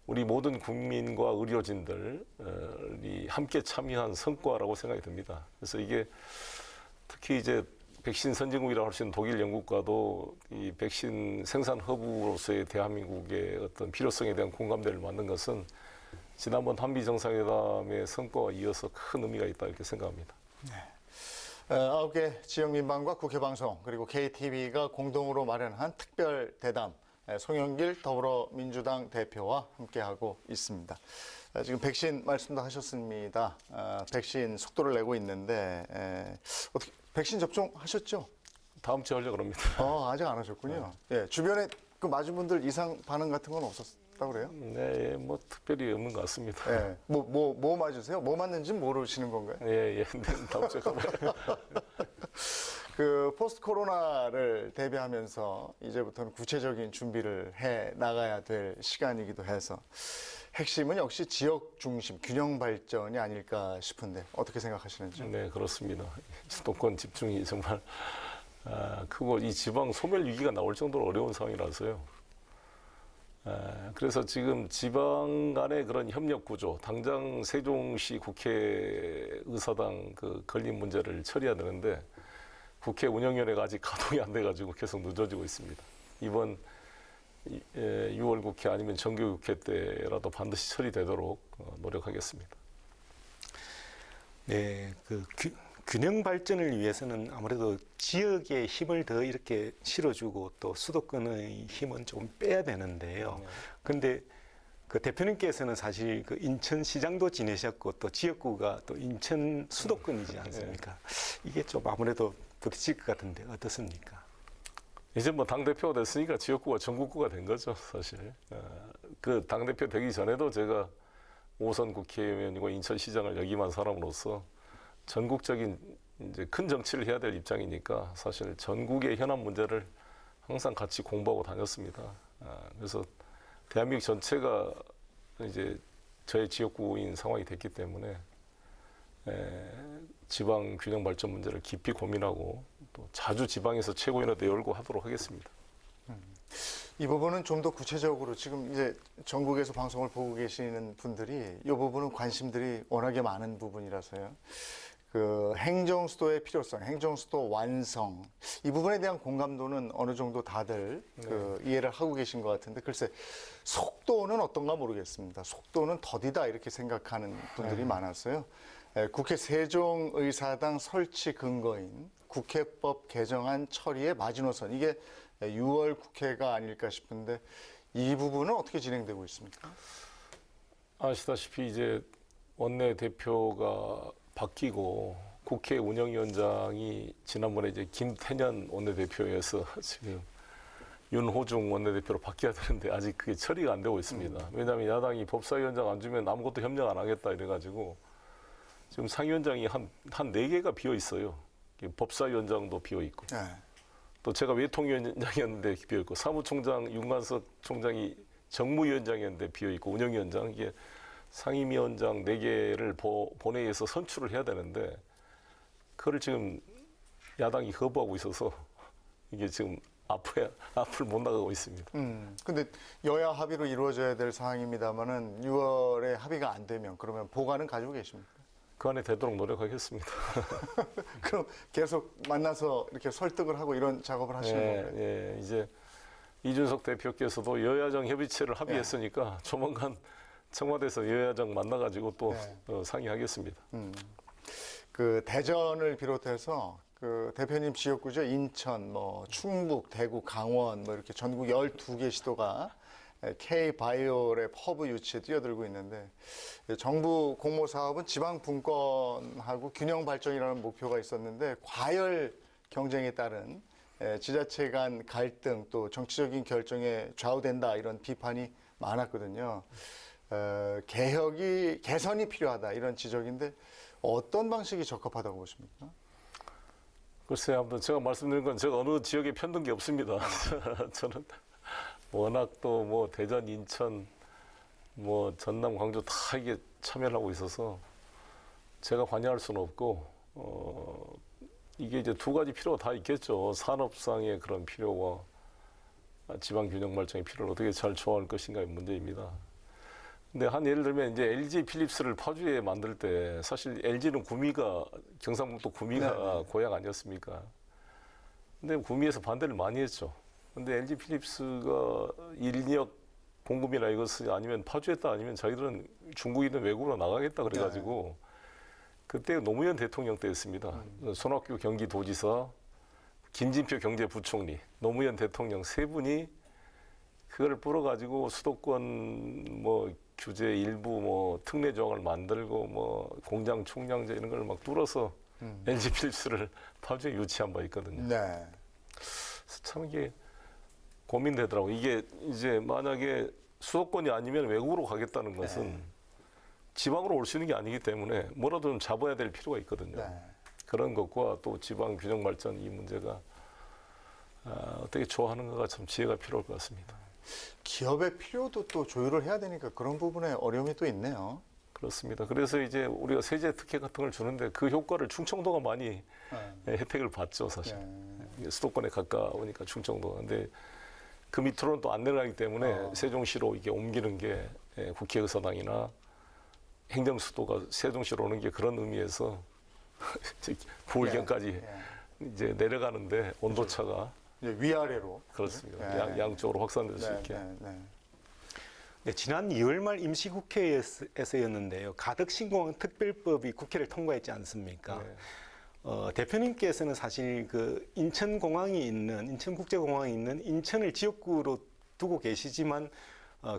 Speaker 2: 우리 모든 국민과 의료진들이 함께 참여한 성과라고 생각이 듭니다. 그래서 이게 특히 이제 백신 선진국이라고 할 수 있는 독일, 영국과도 이 백신 생산 허브로서의 대한민국의 어떤 필요성에 대한 공감대를 만든 것은 지난번 한미 정상회담의 성과와 이어서 큰 의미가 있다 이렇게 생각합니다.
Speaker 1: 9개 지역민방과 국회방송 그리고 KTV가 공동으로 마련한 특별 대담 송영길 더불어민주당 대표와 함께하고 있습니다. 지금 백신 말씀도 하셨습니다. 백신 속도를 내고 있는데 어떻게 백신 접종하셨죠?
Speaker 2: 다음 주에 하려고 합니다.
Speaker 1: 아직 안 하셨군요. 예, 주변에 그 맞은 분들 이상 반응 같은 건 없었다고 그래요?
Speaker 2: 네, 특별히 없는 것 같습니다.
Speaker 1: 예, 뭐 맞으세요? 뭐 맞는지 모르시는 건가요?
Speaker 2: 예, 다음 주에 가봐요.
Speaker 1: 그 포스트 코로나를 대비하면서 이제부터는 구체적인 준비를 해 나가야 될 시간이기도 해서 핵심은 역시 지역 중심 균형 발전이 아닐까 싶은데 어떻게 생각하시는지?
Speaker 2: 네, 그렇습니다. 수도권 집중이 정말 크고 이 지방 소멸 위기가 나올 정도로 어려운 상황이라서요. 그래서 지금 지방 간의 그런 협력 구조, 당장 세종시 국회의사당 그 건립 문제를 처리해야 되는데 국회 운영위원회가 아직 가동이 안 돼가지고 계속 늦어지고 있습니다. 이번 6월 국회 아니면 정기 국회 때라도 반드시 처리되도록 노력하겠습니다.
Speaker 4: 네, 균형 발전을 위해서는 아무래도 지역의 힘을 더 이렇게 실어주고 또 수도권의 힘은 조금 빼야 되는데요. 그런데 그 대표님께서는 사실 그 인천시장도 지내셨고 또 지역구가 또 인천 수도권이지 않습니까? 이게 좀 아무래도 부딪힐 것 같은데 어떻습니까?
Speaker 2: 이제 뭐 당대표가 됐으니까 지역구가 전국구가 된 거죠, 사실. 그 당대표 되기 전에도 제가 5선 국회의원이고 인천시장을 역임한 사람으로서 전국적인 이제 큰 정치를 해야 될 입장이니까 사실 전국의 현안 문제를 항상 같이 공부하고 다녔습니다. 그래서 대한민국 전체가 이제 저의 지역구인 상황이 됐기 때문에 지방 균형 발전 문제를 깊이 고민하고 또 자주 지방에서 최고위원회도 열고 하도록 하겠습니다.
Speaker 1: 이 부분은 좀 더 구체적으로 지금 이제 전국에서 방송을 보고 계시는 분들이 이 부분은 관심들이 워낙에 많은 부분이라서요. 그 행정수도의 필요성, 행정수도 완성 이 부분에 대한 공감도는 어느 정도 다들 그 이해를 하고 계신 것 같은데 글쎄 속도는 어떤가 모르겠습니다. 속도는 더디다 이렇게 생각하는 분들이 많았어요. 국회 세종의사당 설치 근거인 국회법 개정안 처리의 마지노선 이게 6월 국회가 아닐까 싶은데 이 부분은 어떻게 진행되고 있습니까?
Speaker 2: 아시다시피 이제 원내 대표가 바뀌고 국회 운영위원장이 지난번에 이제 김태년 원내대표에서 지금 윤호중 원내대표로 바뀌어야 되는데 아직 그게 처리가 안 되고 있습니다. 왜냐하면 야당이 법사위원장 안 주면 아무것도 협력 안 하겠다 이래가지고 지금 상위원장이 한 4개가 비어 있어요. 법사위원장도 비어 있고
Speaker 1: 네.
Speaker 2: 또 제가 외통위원장이었는데 비어 있고 사무총장 윤관석 총장이 정무위원장이었는데 비어 있고 운영위원장 이게 상임위원장 4개를 본회의에서 선출을 해야 되는데 그걸 지금 야당이 거부하고 있어서 이게 지금 앞을 못 나가고 있습니다.
Speaker 1: 근데 여야 합의로 이루어져야 될 사항입니다만은 6월에 합의가 안 되면 그러면 보관은 가지고 계십니까?
Speaker 2: 그 안에 되도록 노력하겠습니다.
Speaker 1: 그럼 계속 만나서 이렇게 설득을 하고 이런 작업을 하시는 건가요?
Speaker 2: 예, 이제 이준석 대표께서도 여야정 협의체를 합의했으니까 조만간 청와대에서 여야정 만나가지고 또 상의하겠습니다.
Speaker 1: 그 대전을 비롯해서 그 대표님 지역구죠 인천, 뭐 충북, 대구, 강원 뭐 이렇게 전국 12개 시도가 K-바이오랩 허브 유치에 뛰어들고 있는데 정부 공모 사업은 지방 분권하고 균형 발전이라는 목표가 있었는데 과열 경쟁에 따른 지자체 간 갈등 또 정치적인 결정에 좌우된다 이런 비판이 많았거든요. 개선이 필요하다 이런 지적인데 어떤 방식이 적합하다고 보십니까?
Speaker 2: 글쎄요, 아무튼 제가 말씀드린 건 제가 어느 지역에 편든 게 없습니다. 저는 워낙 또 뭐 대전, 인천, 뭐 전남, 광주 다 이게 참여를 하고 있어서 제가 관여할 수는 없고 이게 이제 두 가지 필요가 다 있겠죠. 산업상의 그런 필요와 지방 균형 발전의 필요를 어떻게 잘 조화할 것인가의 문제입니다. 근데 한 예를 들면 이제 LG 필립스를 파주에 만들 때 사실 LG는 구미가 경상북도 구미가 고향 아니었습니까? 근데 구미에서 반대를 많이 했죠. 근데 LG 필립스가 인력 공급이나 이것이 아니면 파주했다 아니면 자기들은 중국이든 외국으로 나가겠다 그래가지고 그때 노무현 대통령 때였습니다. 손학규 경기도지사, 김진표 경제부총리, 노무현 대통령 세 분이 그걸 풀어가지고 수도권 뭐 규제 일부 뭐 특례 조항을 만들고 뭐 공장 총량제 이런 걸 막 뚫어서 LG 필립스를 파주에 유치한 바 있거든요.
Speaker 1: 네.
Speaker 2: 참 이게 고민되더라고. 이게 이제 만약에 수도권이 아니면 외국으로 가겠다는 것은 지방으로 올 수 있는 게 아니기 때문에 뭐라도 좀 잡아야 될 필요가 있거든요.
Speaker 1: 네.
Speaker 2: 그런 것과 또 지방 균형 발전 이 문제가 어떻게 조화하는가가 참 지혜가 필요할 것 같습니다.
Speaker 1: 기업의 필요도 또 조율을 해야 되니까 그런 부분에 어려움이 또 있네요.
Speaker 2: 그렇습니다. 그래서 이제 우리가 세제 특혜 같은 걸 주는데 그 효과를 충청도가 많이 혜택을 받죠, 사실. 수도권에 가까우니까 충청도가. 근데 그 밑으로는 또 안 내려가기 때문에 세종시로 이게 옮기는 게 국회의사당이나 행정수도가 세종시로 오는 게 그런 의미에서 부울경까지 이제 내려가는데 온도차가
Speaker 1: 이제 위아래로.
Speaker 2: 그렇습니다. 양쪽으로 확산될 수 있게.
Speaker 4: 네, 지난 2월 말 임시국회에서였는데요. 가덕신공항 특별법이 국회를 통과했지 않습니까?
Speaker 2: 네.
Speaker 4: 대표님께서는 사실 그 인천국제공항이 있는 인천을 지역구로 두고 계시지만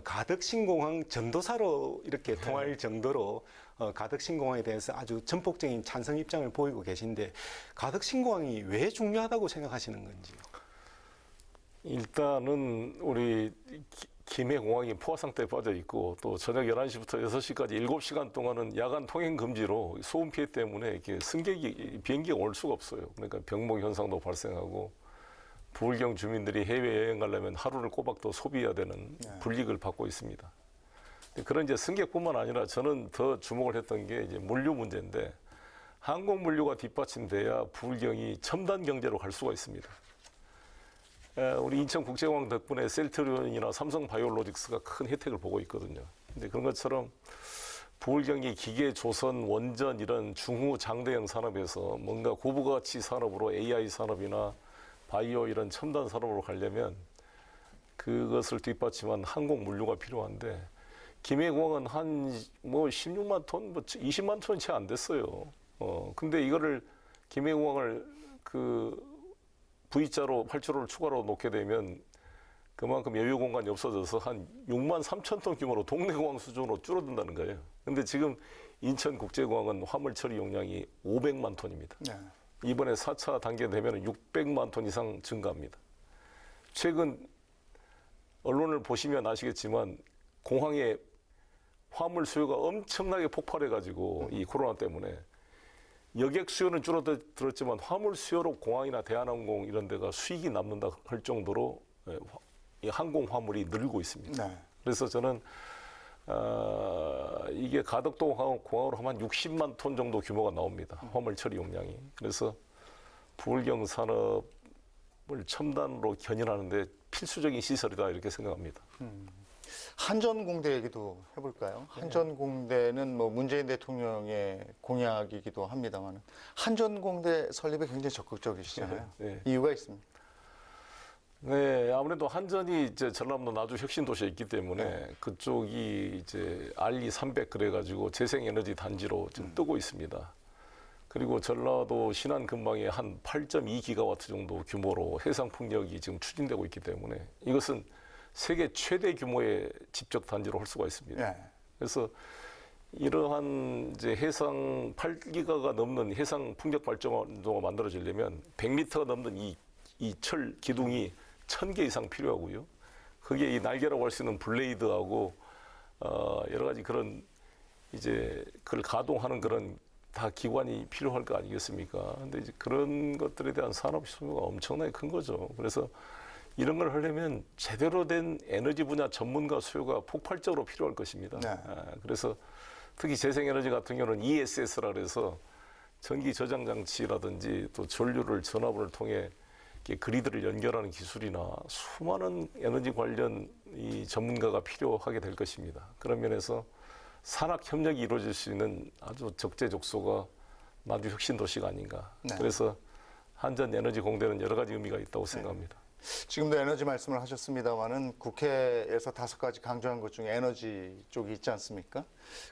Speaker 4: 가덕신공항 전도사로 이렇게 통할 정도로 가덕신공항에 대해서 아주 전폭적인 찬성 입장을 보이고 계신데 가덕신공항이 왜 중요하다고 생각하시는 건지요?
Speaker 2: 일단은 우리 김해공항이 포화 상태에 빠져 있고 또 저녁 11시부터 6시까지 7시간 동안은 야간 통행 금지로 소음 피해 때문에 이렇게 승객이 비행기가 올 수가 없어요. 그러니까 병목 현상도 발생하고 부울경 주민들이 해외여행 가려면 하루를 꼬박 더 소비해야 되는 불이익을 받고 있습니다. 그런 이제 승객뿐만 아니라 저는 더 주목을 했던 게 이제 물류 문제인데 항공 물류가 뒷받침돼야 부울경이 첨단 경제로 갈 수가 있습니다. 우리 인천국제공항 덕분에 셀트리온이나 삼성바이오로직스가 큰 혜택을 보고 있거든요. 근데 그런 것처럼 부울경이 기계, 조선, 원전 이런 중후 장대형 산업에서 뭔가 고부가치 산업으로 AI 산업이나 바이오 이런 첨단 산업으로 가려면 그것을 뒷받침한 항공 물류가 필요한데 김해공항은 한 뭐 16만 톤, 뭐 20만 톤이 채 안 됐어요. 근데 이거를 김해공항을 그 V자로 8조를 추가로 놓게 되면 그만큼 여유 공간이 없어져서 한 6만 3천 톤 규모로 동네 공항 수준으로 줄어든다는 거예요. 근데 지금 인천국제공항은 화물 처리 용량이 500만 톤입니다.
Speaker 1: 네.
Speaker 2: 이번에 4차 단계 되면 600만 톤 이상 증가합니다. 최근 언론을 보시면 아시겠지만 공항에 화물 수요가 엄청나게 폭발해가지고 이 코로나 때문에 여객 수요는 줄어들었지만 화물 수요로 공항이나 대한항공 이런 데가 수익이 남는다 할 정도로 이 항공 화물이 늘고 있습니다.
Speaker 1: 네.
Speaker 2: 그래서 저는 이게 가덕도 공항으로 하면 60만 톤 정도 규모가 나옵니다. 화물 처리 용량이. 그래서 부울경 산업을 첨단으로 견인하는데 필수적인 시설이다 이렇게 생각합니다.
Speaker 1: 한전공대 얘기도 해볼까요? 한전공대는 뭐 문재인 대통령의 공약이기도 합니다만 한전공대 설립에 굉장히 적극적이시잖아요.
Speaker 2: 네.
Speaker 1: 이유가 있습니다.
Speaker 2: 네, 아무래도 한전이 이제 전라도 나주 혁신 도시에 있기 때문에 그쪽이 이제 RE 300 그래가지고 재생에너지 단지로 지금 뜨고 있습니다. 그리고 전라도 신안 근방에 한 8.2기가와트 정도 규모로 해상 풍력이 지금 추진되고 있기 때문에 이것은 세계 최대 규모의 집적 단지로 할 수가 있습니다.
Speaker 1: 네.
Speaker 2: 그래서 이러한 이제 해상 8기가가 넘는 해상 풍력 발전소가 만들어지려면 100m가 넘는 이 철 기둥이 1000개 이상 필요하고요. 그게 이 날개라고 할 수 있는 블레이드하고 여러 가지 그런 이제 그걸 가동하는 그런 다 기관이 필요할 거 아니겠습니까? 근데 이제 그런 것들에 대한 산업 수요가 엄청나게 큰 거죠. 그래서 이런 걸 하려면 제대로 된 에너지 분야 전문가 수요가 폭발적으로 필요할 것입니다.
Speaker 1: 네.
Speaker 2: 그래서 특히 재생에너지 같은 경우는 ESS라 그래서 전기 저장 장치라든지 또 전류를 전압을 통해 이렇게 그리드를 연결하는 기술이나 수많은 에너지 관련 이 전문가가 필요하게 될 것입니다. 그런 면에서 산학 협력이 이루어질 수 있는 아주 적재적소가 나주 혁신 도시가 아닌가.
Speaker 1: 네.
Speaker 2: 그래서 한전 에너지 공대는 여러 가지 의미가 있다고 생각합니다.
Speaker 1: 지금도 에너지 말씀을 하셨습니다만은 국회에서 5가지 강조한 것 중에 에너지 쪽이 있지 않습니까?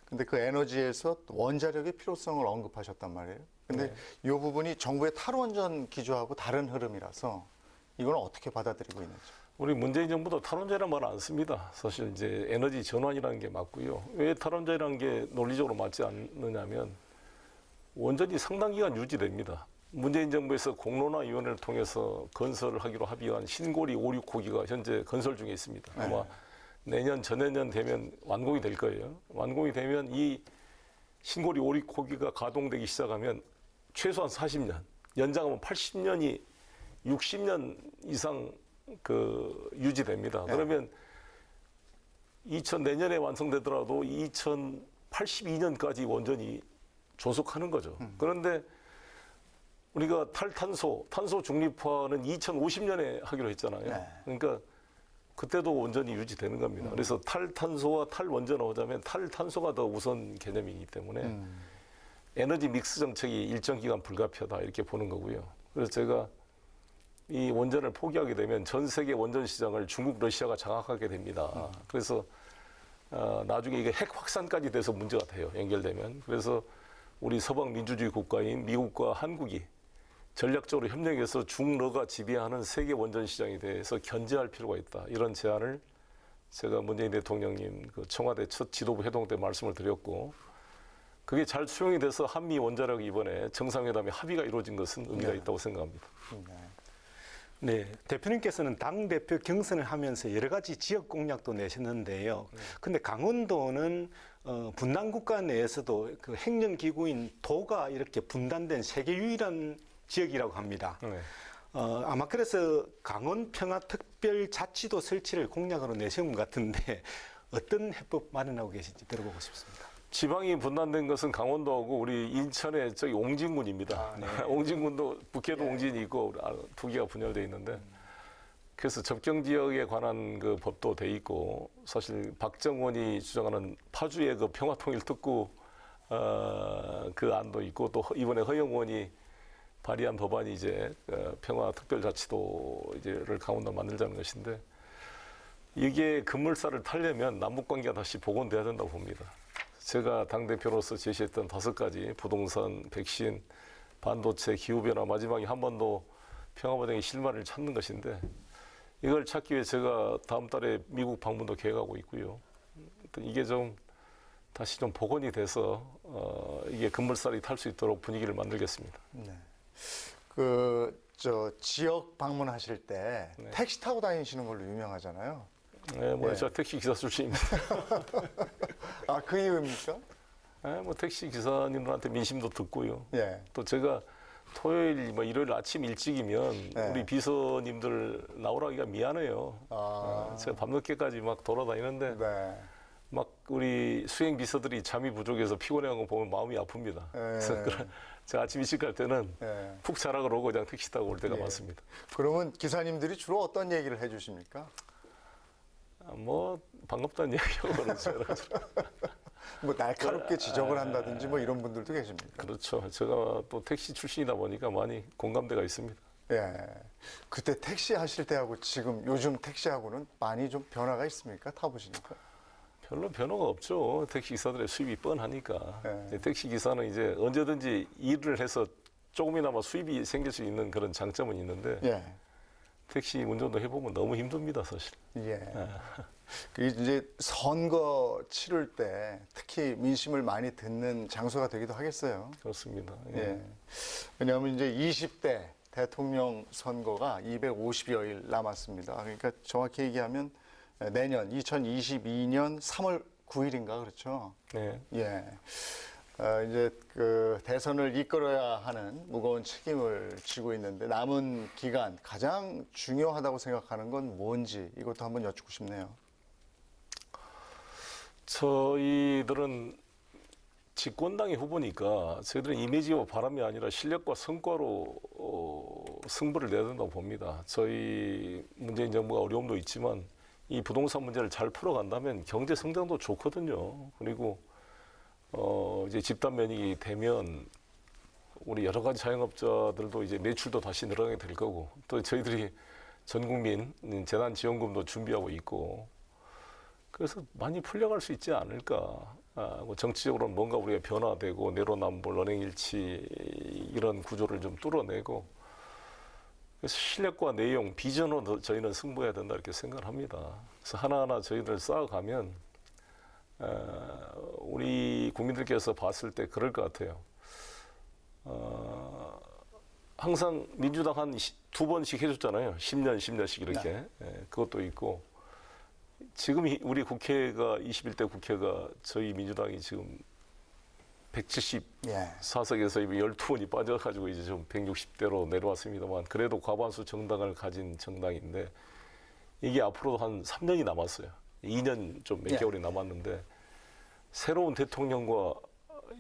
Speaker 1: 근데 그 에너지에서 원자력의 필요성을 언급하셨단 말이에요. 근데 이 부분이 정부의 탈원전 기조하고 다른 흐름이라서 이건 어떻게 받아들이고 있는지.
Speaker 2: 우리 문재인 정부도 탈원전이라는 말 안 씁니다. 사실 이제 에너지 전환이라는 게 맞고요. 왜 탈원전이라는 게 논리적으로 맞지 않느냐면 원전이 상당 기간 유지됩니다. 문재인 정부에서 공론화위원회를 통해서 건설을 하기로 합의한 신고리 5, 6호기가 현재 건설 중에 있습니다. 아마 내년, 전내년 되면 완공이 될 거예요. 완공이 되면 이 신고리 5, 6호기가 가동되기 시작하면 최소한 40년, 연장하면 80년이 60년 이상 그 유지됩니다. 그러면 내년에 완성되더라도 2082년까지 원전이 존속하는 거죠. 그런데 우리가 탈탄소, 탄소 중립화는 2050년에 하기로 했잖아요.
Speaker 1: 네.
Speaker 2: 그러니까 그때도 원전이 유지되는 겁니다. 그래서 탈탄소와 탈원전을 하자면 탈탄소가 더 우선 개념이기 때문에 에너지 믹스 정책이 일정 기간 불가피하다 이렇게 보는 거고요. 그래서 제가 이 원전을 포기하게 되면 전 세계 원전 시장을 중국, 러시아가 장악하게 됩니다. 그래서 나중에 이게 핵 확산까지 돼서 문제가 돼요. 연결되면. 그래서 우리 서방 민주주의 국가인 미국과 한국이 전략적으로 협력해서 중러가 지배하는 세계 원전 시장에 대해서 견제할 필요가 있다. 이런 제안을 제가 문재인 대통령님 그 청와대 첫 지도부 회동 때 말씀을 드렸고 그게 잘 수용이 돼서 한미 원자력 이번에 정상회담에 합의가 이루어진 것은 의미가 있다고 생각합니다.
Speaker 4: 네, 대표님께서는 당대표 경선을 하면서 여러 가지 지역 공약도 내셨는데요. 근데 강원도는 분단 국가 내에서도 그 행정기구인 도가 이렇게 분단된 세계 유일한 지역이라고 합니다.
Speaker 2: 네.
Speaker 4: 아마 그래서 강원평화특별자치도 설치를 공약으로 내세운 것 같은데 어떤 해법 마련하고 계신지 들어보고 싶습니다.
Speaker 2: 지방이 분단된 것은 강원도하고 우리 인천의 저기 옹진군입니다. 옹진군도 북해도 옹진이 있고 두 개가 분열되어 있는데 그래서 접경 지역에 관한 그 법도 돼 있고 사실 박정원이 주장하는 파주의 그 평화통일특구 그 안도 있고 또 이번에 허영원이 발의한 법안이 이제 평화특별자치도를 강원도 만들자는 것인데 이게 급물살을 타려면 남북관계가 다시 복원돼야 된다고 봅니다. 제가 당대표로서 제시했던 5가지 부동산, 백신, 반도체, 기후변화 마지막에 한 번 더 평화과정의 실마리를 찾는 것인데 이걸 찾기 위해 제가 다음 달에 미국 방문도 계획하고 있고요. 이게 좀 다시 좀 복원이 돼서 이게 급물살이 탈 수 있도록 분위기를 만들겠습니다.
Speaker 1: 네. 지역 방문하실 때
Speaker 2: 네.
Speaker 1: 택시 타고 다니시는 걸로 유명하잖아요.
Speaker 2: 네, 뭐 제가 택시 기사 출신입니다.
Speaker 1: 아, 그 이유입니까?
Speaker 2: 네, 뭐 택시 기사님들한테 민심도 듣고요.
Speaker 1: 예.
Speaker 2: 또 제가 토요일, 뭐 일요일 아침 일찍이면
Speaker 1: 네.
Speaker 2: 우리 비서님들 나오라기가 미안해요. 제가 밤늦게까지 막 돌아다니는데
Speaker 1: 네.
Speaker 2: 막 우리 수행 비서들이 잠이 부족해서 피곤해한 거 보면 마음이 아픕니다. 그래서 제가 아침 일찍 갈 때는
Speaker 1: 예.
Speaker 2: 푹 자라 그러고 그냥 택시 타고 올 때가
Speaker 1: 예.
Speaker 2: 많습니다.
Speaker 1: 그러면 기사님들이 주로 어떤 얘기를 해주십니까?
Speaker 2: 뭐 반갑다는 얘기하고 그러죠.
Speaker 1: 뭐 날카롭게 지적을 한다든지 뭐 이런 분들도 계십니까?
Speaker 2: 그렇죠. 제가 또 택시 출신이다 보니까 많이 공감대가 있습니다.
Speaker 1: 예. 그때 택시 하실 때하고 지금 요즘 택시하고는 많이 좀 변화가 있습니까? 타보시니까?
Speaker 2: 별로 변화가 없죠. 택시 기사들의 수입이 뻔하니까.
Speaker 1: 네.
Speaker 2: 이제 택시 기사는 이제 언제든지 일을 해서 조금이나마 수입이 생길 수 있는 그런 장점은 있는데
Speaker 1: 예.
Speaker 2: 택시 운전도 해보면 너무 힘듭니다, 사실.
Speaker 1: 예. 그 이제 선거 치를 때 특히 민심을 많이 듣는 장소가 되기도 하겠어요.
Speaker 2: 그렇습니다.
Speaker 1: 예. 왜냐하면 이제 20대 대통령 선거가 250여일 남았습니다. 그러니까 정확히 얘기하면 내년 2022년 3월 9일인가 그렇죠.
Speaker 2: 네.
Speaker 1: 예. 이제 그 대선을 이끌어야 하는 무거운 책임을 지고 있는데 남은 기간 가장 중요하다고 생각하는 건 뭔지 이것도 한번 여쭙고 싶네요.
Speaker 2: 저희들은 집권당의 후보니까 저희들은 이미지와 바람이 아니라 실력과 성과로 승부를 내야 된다고 봅니다. 저희 문재인 정부가 어려움도 있지만 이 부동산 문제를 잘 풀어간다면 경제 성장도 좋거든요. 그리고 이제 집단 면역이 되면 우리 여러 가지 자영업자들도 이제 매출도 다시 늘어나게 될 거고 또 저희들이 전 국민 재난 지원금도 준비하고 있고 그래서 많이 풀려갈 수 있지 않을까. 뭐 정치적으로는 뭔가 우리가 변화되고 내로남불, 언행일치 이런 구조를 좀 뚫어내고 그래서 실력과 내용, 비전으로 저희는 승부해야 된다 이렇게 생각을 합니다. 그래서 하나하나 저희들 쌓아가면 우리 국민들께서 봤을 때 그럴 것 같아요. 항상 민주당 한 2번씩 해줬잖아요. 10년씩 이렇게. 네. 그것도 있고 지금 우리 국회가 21대 국회가 저희 민주당이 지금 174석에서 12번이 빠져가지고 이제 좀 160대로 내려왔습니다만 그래도 과반수 정당을 가진 정당인데 이게 앞으로 한 3년이 남았어요. 2년 좀 몇 개월이 남았는데 새로운 대통령과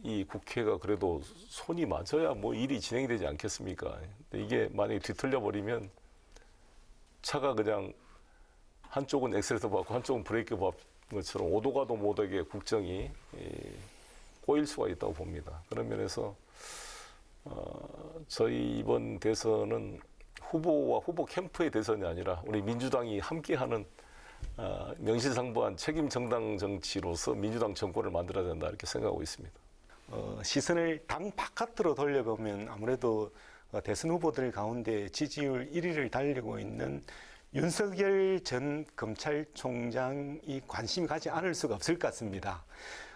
Speaker 2: 이 국회가 그래도 손이 맞아야 뭐 일이 진행이 되지 않겠습니까? 근데 이게 만약에 뒤틀려 버리면 차가 그냥 한쪽은 엑셀터 받고 한쪽은 브레이크 받는 것처럼 오도 가도 못하게 국정이 꼬일 수가 있다고 봅니다. 그런 면에서 저희 이번 대선은 후보와 후보 캠프의 대선이 아니라 우리 민주당이 함께하는 명실상부한 책임 정당 정치로서 민주당 정권을 만들어야 된다 이렇게 생각하고 있습니다.
Speaker 4: 시선을 당 바깥으로 돌려보면 아무래도 대선 후보들 가운데 지지율 1위를 달리고 있는 윤석열 전 검찰총장이 관심이 가지 않을 수가 없을 것 같습니다.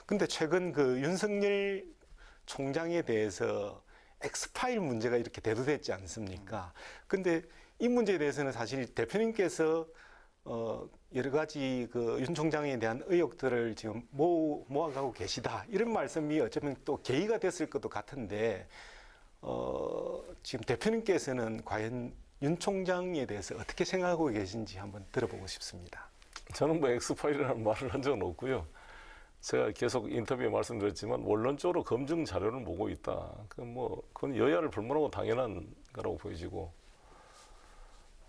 Speaker 4: 근데 최근 그 윤석열 총장에 대해서 엑스파일 문제가 이렇게 대두됐지 않습니까? 근데 이 문제에 대해서는 사실 대표님께서 여러 가지 그 윤 총장에 대한 의혹들을 지금 모아가고 계시다. 이런 말씀이 어쩌면 또 계기가 됐을 것도 같은데, 지금 대표님께서는 과연 윤 총장에 대해서 어떻게 생각하고 계신지 한번 들어보고 싶습니다.
Speaker 2: 저는 뭐 엑스파일이라는 말을 한 적은 없고요. 제가 계속 인터뷰에 말씀드렸지만 원론적으로 검증 자료를 보고 있다. 그건 여야를 불문하고 당연한 거라고 보여지고,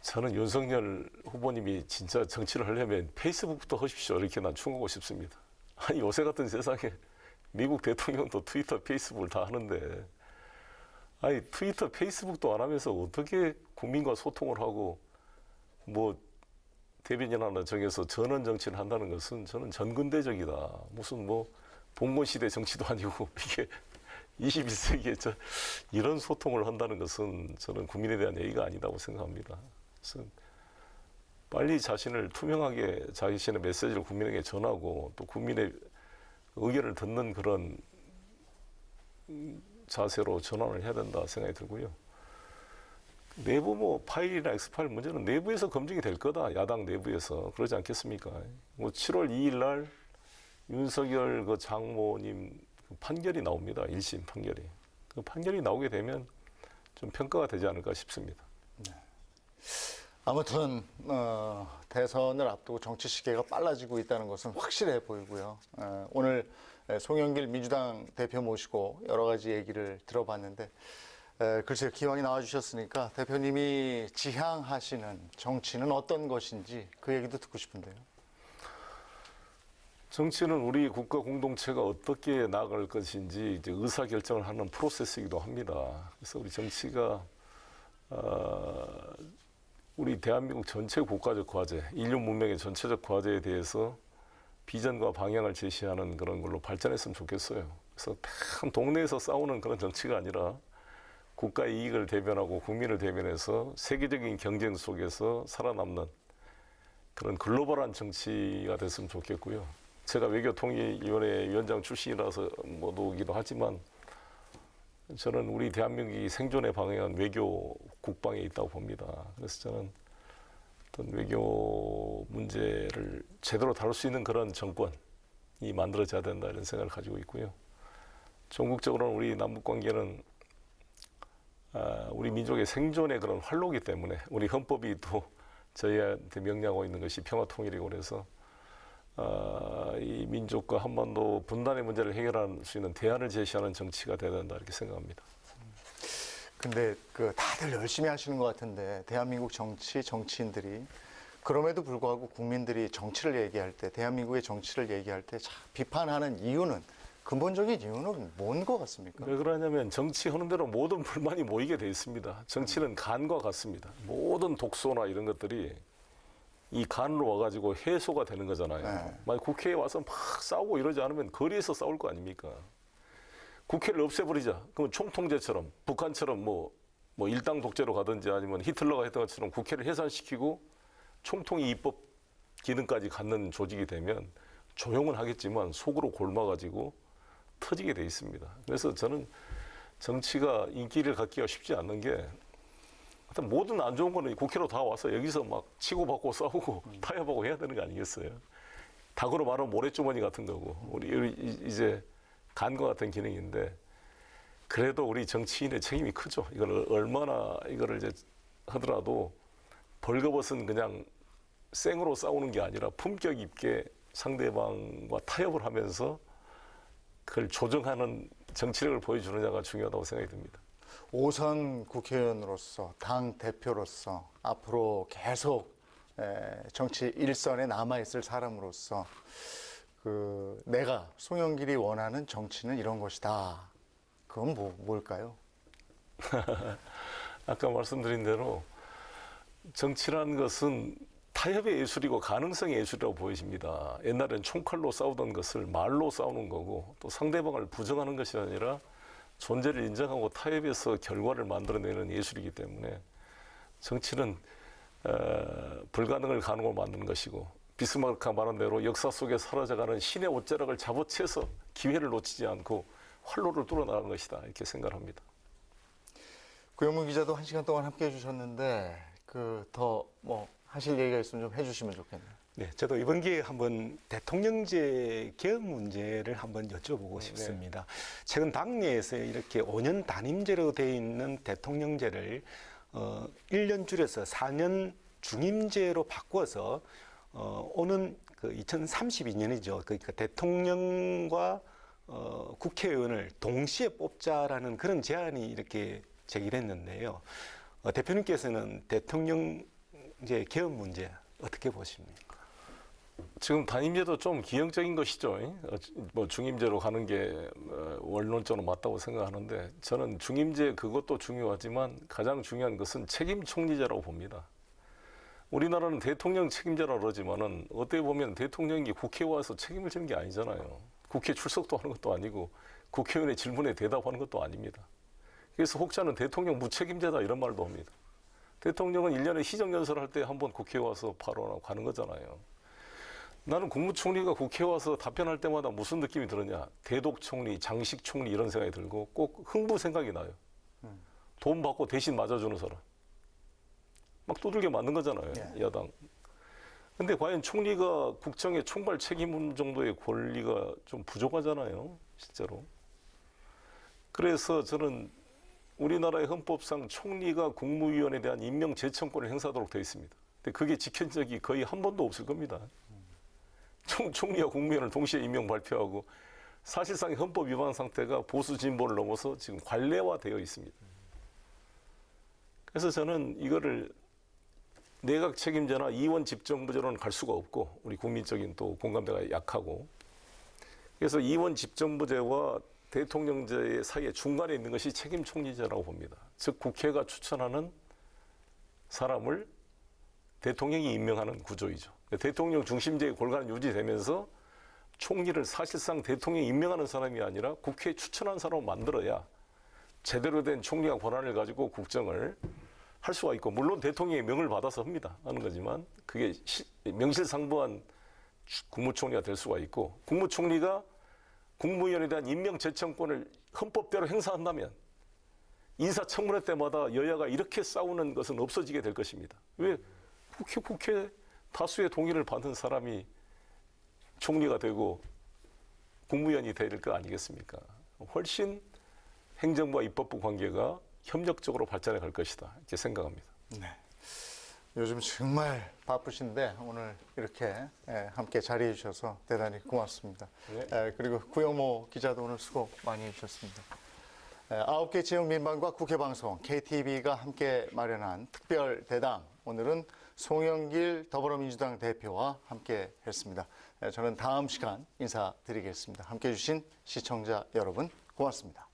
Speaker 2: 저는 윤석열 후보님이 진짜 정치를 하려면 페이스북부터 하십시오. 이렇게 난 충고하고 싶습니다. 아니 요새 같은 세상에 미국 대통령도 트위터, 페이스북을 다 하는데, 아니 트위터, 페이스북도 안 하면서 어떻게 국민과 소통을 하고 뭐 대변인 하나 정해서 전원 정치를 한다는 것은 저는 전근대적이다. 무슨 뭐 봉건시대 정치도 아니고 이게 21세기에 이런 소통을 한다는 것은 저는 국민에 대한 예의가 아니다고 생각합니다. 그래서 빨리 자신을 투명하게 자신의 메시지를 국민에게 전하고 또 국민의 의견을 듣는 그런 자세로 전환을 해야 된다 생각이 들고요. 내부 뭐 파일이나 엑스파일 문제는 내부에서 검증이 될 거다. 야당 내부에서. 그러지 않겠습니까? 뭐 7월 2일 날 윤석열 그 장모님 판결이 나옵니다. 1심 판결이. 그 판결이 나오게 되면 좀 평가가 되지 않을까 싶습니다.
Speaker 1: 아무튼 대선을 앞두고 정치 시계가 빨라지고 있다는 것은 확실해 보이고요. 오늘 송영길 민주당 대표 모시고 여러 가지 얘기를 들어봤는데, 글쎄요, 기왕이 나와주셨으니까 대표님이 지향하시는 정치는 어떤 것인지 그 얘기도 듣고 싶은데요.
Speaker 2: 정치는 우리 국가 공동체가 어떻게 나아갈 것인지 이제 의사결정을 하는 프로세스이기도 합니다. 그래서 우리 정치가 우리 대한민국 전체 국가적 과제, 인류 문명의 전체적 과제에 대해서 비전과 방향을 제시하는 그런 걸로 발전했으면 좋겠어요. 그래서 참 동네에서 싸우는 그런 정치가 아니라 국가의 이익을 대변하고 국민을 대변해서 세계적인 경쟁 속에서 살아남는 그런 글로벌한 정치가 됐으면 좋겠고요. 제가 외교통일위원회 위원장 출신이라서 모두기도 하지만 저는 우리 대한민국이 생존의 방향은 외교 국방에 있다고 봅니다. 그래서 저는 어떤 외교 문제를 제대로 다룰 수 있는 그런 정권이 만들어져야 된다 이런 생각을 가지고 있고요. 전국적으로는 우리 남북 관계는 우리 민족의 생존의 그런 활로기 때문에 우리 헌법이 또 저희한테 명령하고 있는 것이 평화통일이고 그래서 이 민족과 한반도 분단의 문제를 해결할 수 있는 대안을 제시하는 정치가 돼야 된다 이렇게 생각합니다.
Speaker 1: 근데 다들 열심히 하시는 것 같은데 대한민국 정치인들이 그럼에도 불구하고 국민들이 정치를 얘기할 때, 대한민국의 정치를 얘기할 때 비판하는 이유는, 근본적인 이유는 뭔 것 같습니까?
Speaker 2: 왜 그러냐면 정치하는 대로 모든 불만이 모이게 돼 있습니다. 정치는 간과 같습니다. 모든 독소나 이런 것들이 이 간으로 와가지고 해소가 되는 거잖아요.
Speaker 1: 네.
Speaker 2: 만약 국회에 와서 막 싸우고 이러지 않으면 거리에서 싸울 거 아닙니까? 국회를 없애버리자. 그러면 총통제처럼 북한처럼 뭐 일당 독재로 가든지 아니면 히틀러가 했던 것처럼 국회를 해산시키고 총통이 입법 기능까지 갖는 조직이 되면 조용은 하겠지만 속으로 골마가지고 터지게 돼 있습니다. 그래서 저는 정치가 인기를 갖기가 쉽지 않는 게 하여튼 모든 안 좋은 거는 국회로 다 와서 여기서 막 치고받고 싸우고 타협하고 해야 되는 거 아니겠어요? 닭으로 말하면 모래주머니 같은 거고 우리 이제 간과 같은 기능인데 그래도 우리 정치인의 책임이 크죠. 이걸 얼마나 이거를 이제 하더라도 벌거벗은 그냥 생으로 싸우는 게 아니라 품격 있게 상대방과 타협을 하면서 그걸 조정하는 정치력을 보여주느냐가 중요하다고 생각이 듭니다.
Speaker 1: 5선 국회의원으로서, 당 대표로서 앞으로 계속 정치 일선에 남아있을 사람으로서 내가 송영길이 원하는 정치는 이런 것이다. 그건 뭘까요?
Speaker 2: 아까 말씀드린 대로 정치라는 것은 타협의 예술이고 가능성의 예술이라고 보여집니다. 옛날엔 총칼로 싸우던 것을 말로 싸우는 거고 또 상대방을 부정하는 것이 아니라 존재를 인정하고 타협해서 결과를 만들어내는 예술이기 때문에 정치는 불가능을 가능으로 만드는 것이고 비스마르크가 말한 대로 역사 속에 사라져가는 신의 옷자락을 잡아채서 기회를 놓치지 않고 활로를 뚫어나가는 것이다 이렇게 생각합니다.
Speaker 1: 구영문 기자도 1시간 동안 함께해 주셨는데 더 하실 얘기가 있으면 좀 해주시면 좋겠네요.
Speaker 4: 네, 저도 이번 기회에 한번 대통령제 개헌 문제를 한번 여쭤보고 싶습니다. 최근 당내에서 이렇게 5년 단임제로 되어 있는 대통령제를 1년 줄여서 4년 중임제로 바꿔서 오는 2032년이죠. 그러니까 대통령과 국회의원을 동시에 뽑자라는 그런 제안이 이렇게 제기됐는데요. 대표님께서는 대통령제 개헌 문제 어떻게 보십니까?
Speaker 2: 지금 단임제도 좀 기형적인 것이죠. 중임제로 가는 게 원론적으로 맞다고 생각하는데 저는 중임제 그것도 중요하지만 가장 중요한 것은 책임 총리제라고 봅니다. 우리나라는 대통령 책임제라고 그러지만은 어떻게 보면 대통령이 국회에 와서 책임을 지는 게 아니잖아요. 국회 출석도 하는 것도 아니고 국회의원의 질문에 대답하는 것도 아닙니다. 그래서 혹자는 대통령 무책임제다 이런 말도 합니다. 대통령은 1년에 시정연설을 할 때 한번 국회에 와서 발언하고 가는 거잖아요. 나는 국무총리가 국회에 와서 답변할 때마다 무슨 느낌이 들었냐. 대독총리, 장식총리 이런 생각이 들고 꼭 흥부 생각이 나요. 돈 받고 대신 맞아주는 사람. 막 두들겨 맞는 거잖아요. 야당. 근데 과연 총리가 국정의 총괄 책임 정도의 권리가 좀 부족하잖아요. 실제로. 그래서 저는 우리나라의 헌법상 총리가 국무위원에 대한 임명 제청권을 행사하도록 되어 있습니다. 근데 그게 지킨 적이 거의 한 번도 없을 겁니다. 총리와 국무위원을 동시에 임명 발표하고 사실상 헌법 위반 상태가 보수 진보를 넘어서 지금 관례화되어 있습니다. 그래서 저는 이거를 내각 책임제나 이원 집정부제로는 갈 수가 없고 우리 국민적인 또 공감대가 약하고 그래서 이원 집정부제와 대통령제 사이에 중간에 있는 것이 책임 총리제라고 봅니다. 즉 국회가 추천하는 사람을 대통령이 임명하는 구조이죠. 대통령 중심제의 골간은 유지되면서 총리를 사실상 대통령이 임명하는 사람이 아니라 국회에 추천한 사람을 만들어야 제대로 된 총리가 권한을 가지고 국정을 할 수가 있고 물론 대통령의 명을 받아서 하는 거지만 그게 명실상부한 국무총리가 될 수가 있고 국무총리가 국무위원에 대한 임명 제청권을 헌법대로 행사한다면 인사청문회 때마다 여야가 이렇게 싸우는 것은 없어지게 될 것입니다. 왜 국회 다수의 동의를 받은 사람이 총리가 되고 국무위원이 될 거 아니겠습니까? 훨씬 행정부와 입법부 관계가 협력적으로 발전해 갈 것이다 이렇게 생각합니다.
Speaker 1: 네. 요즘 정말 바쁘신데 오늘 이렇게 함께 자리해 주셔서 대단히 고맙습니다. 그리고 구영모 기자도 오늘 수고 많이 해주셨습니다. 9개 지역 민방과 국회방송 KTV가 함께 마련한 특별 대담 오늘은 송영길 더불어민주당 대표와 함께 했습니다. 저는 다음 시간 인사드리겠습니다. 함께해 주신 시청자 여러분 고맙습니다.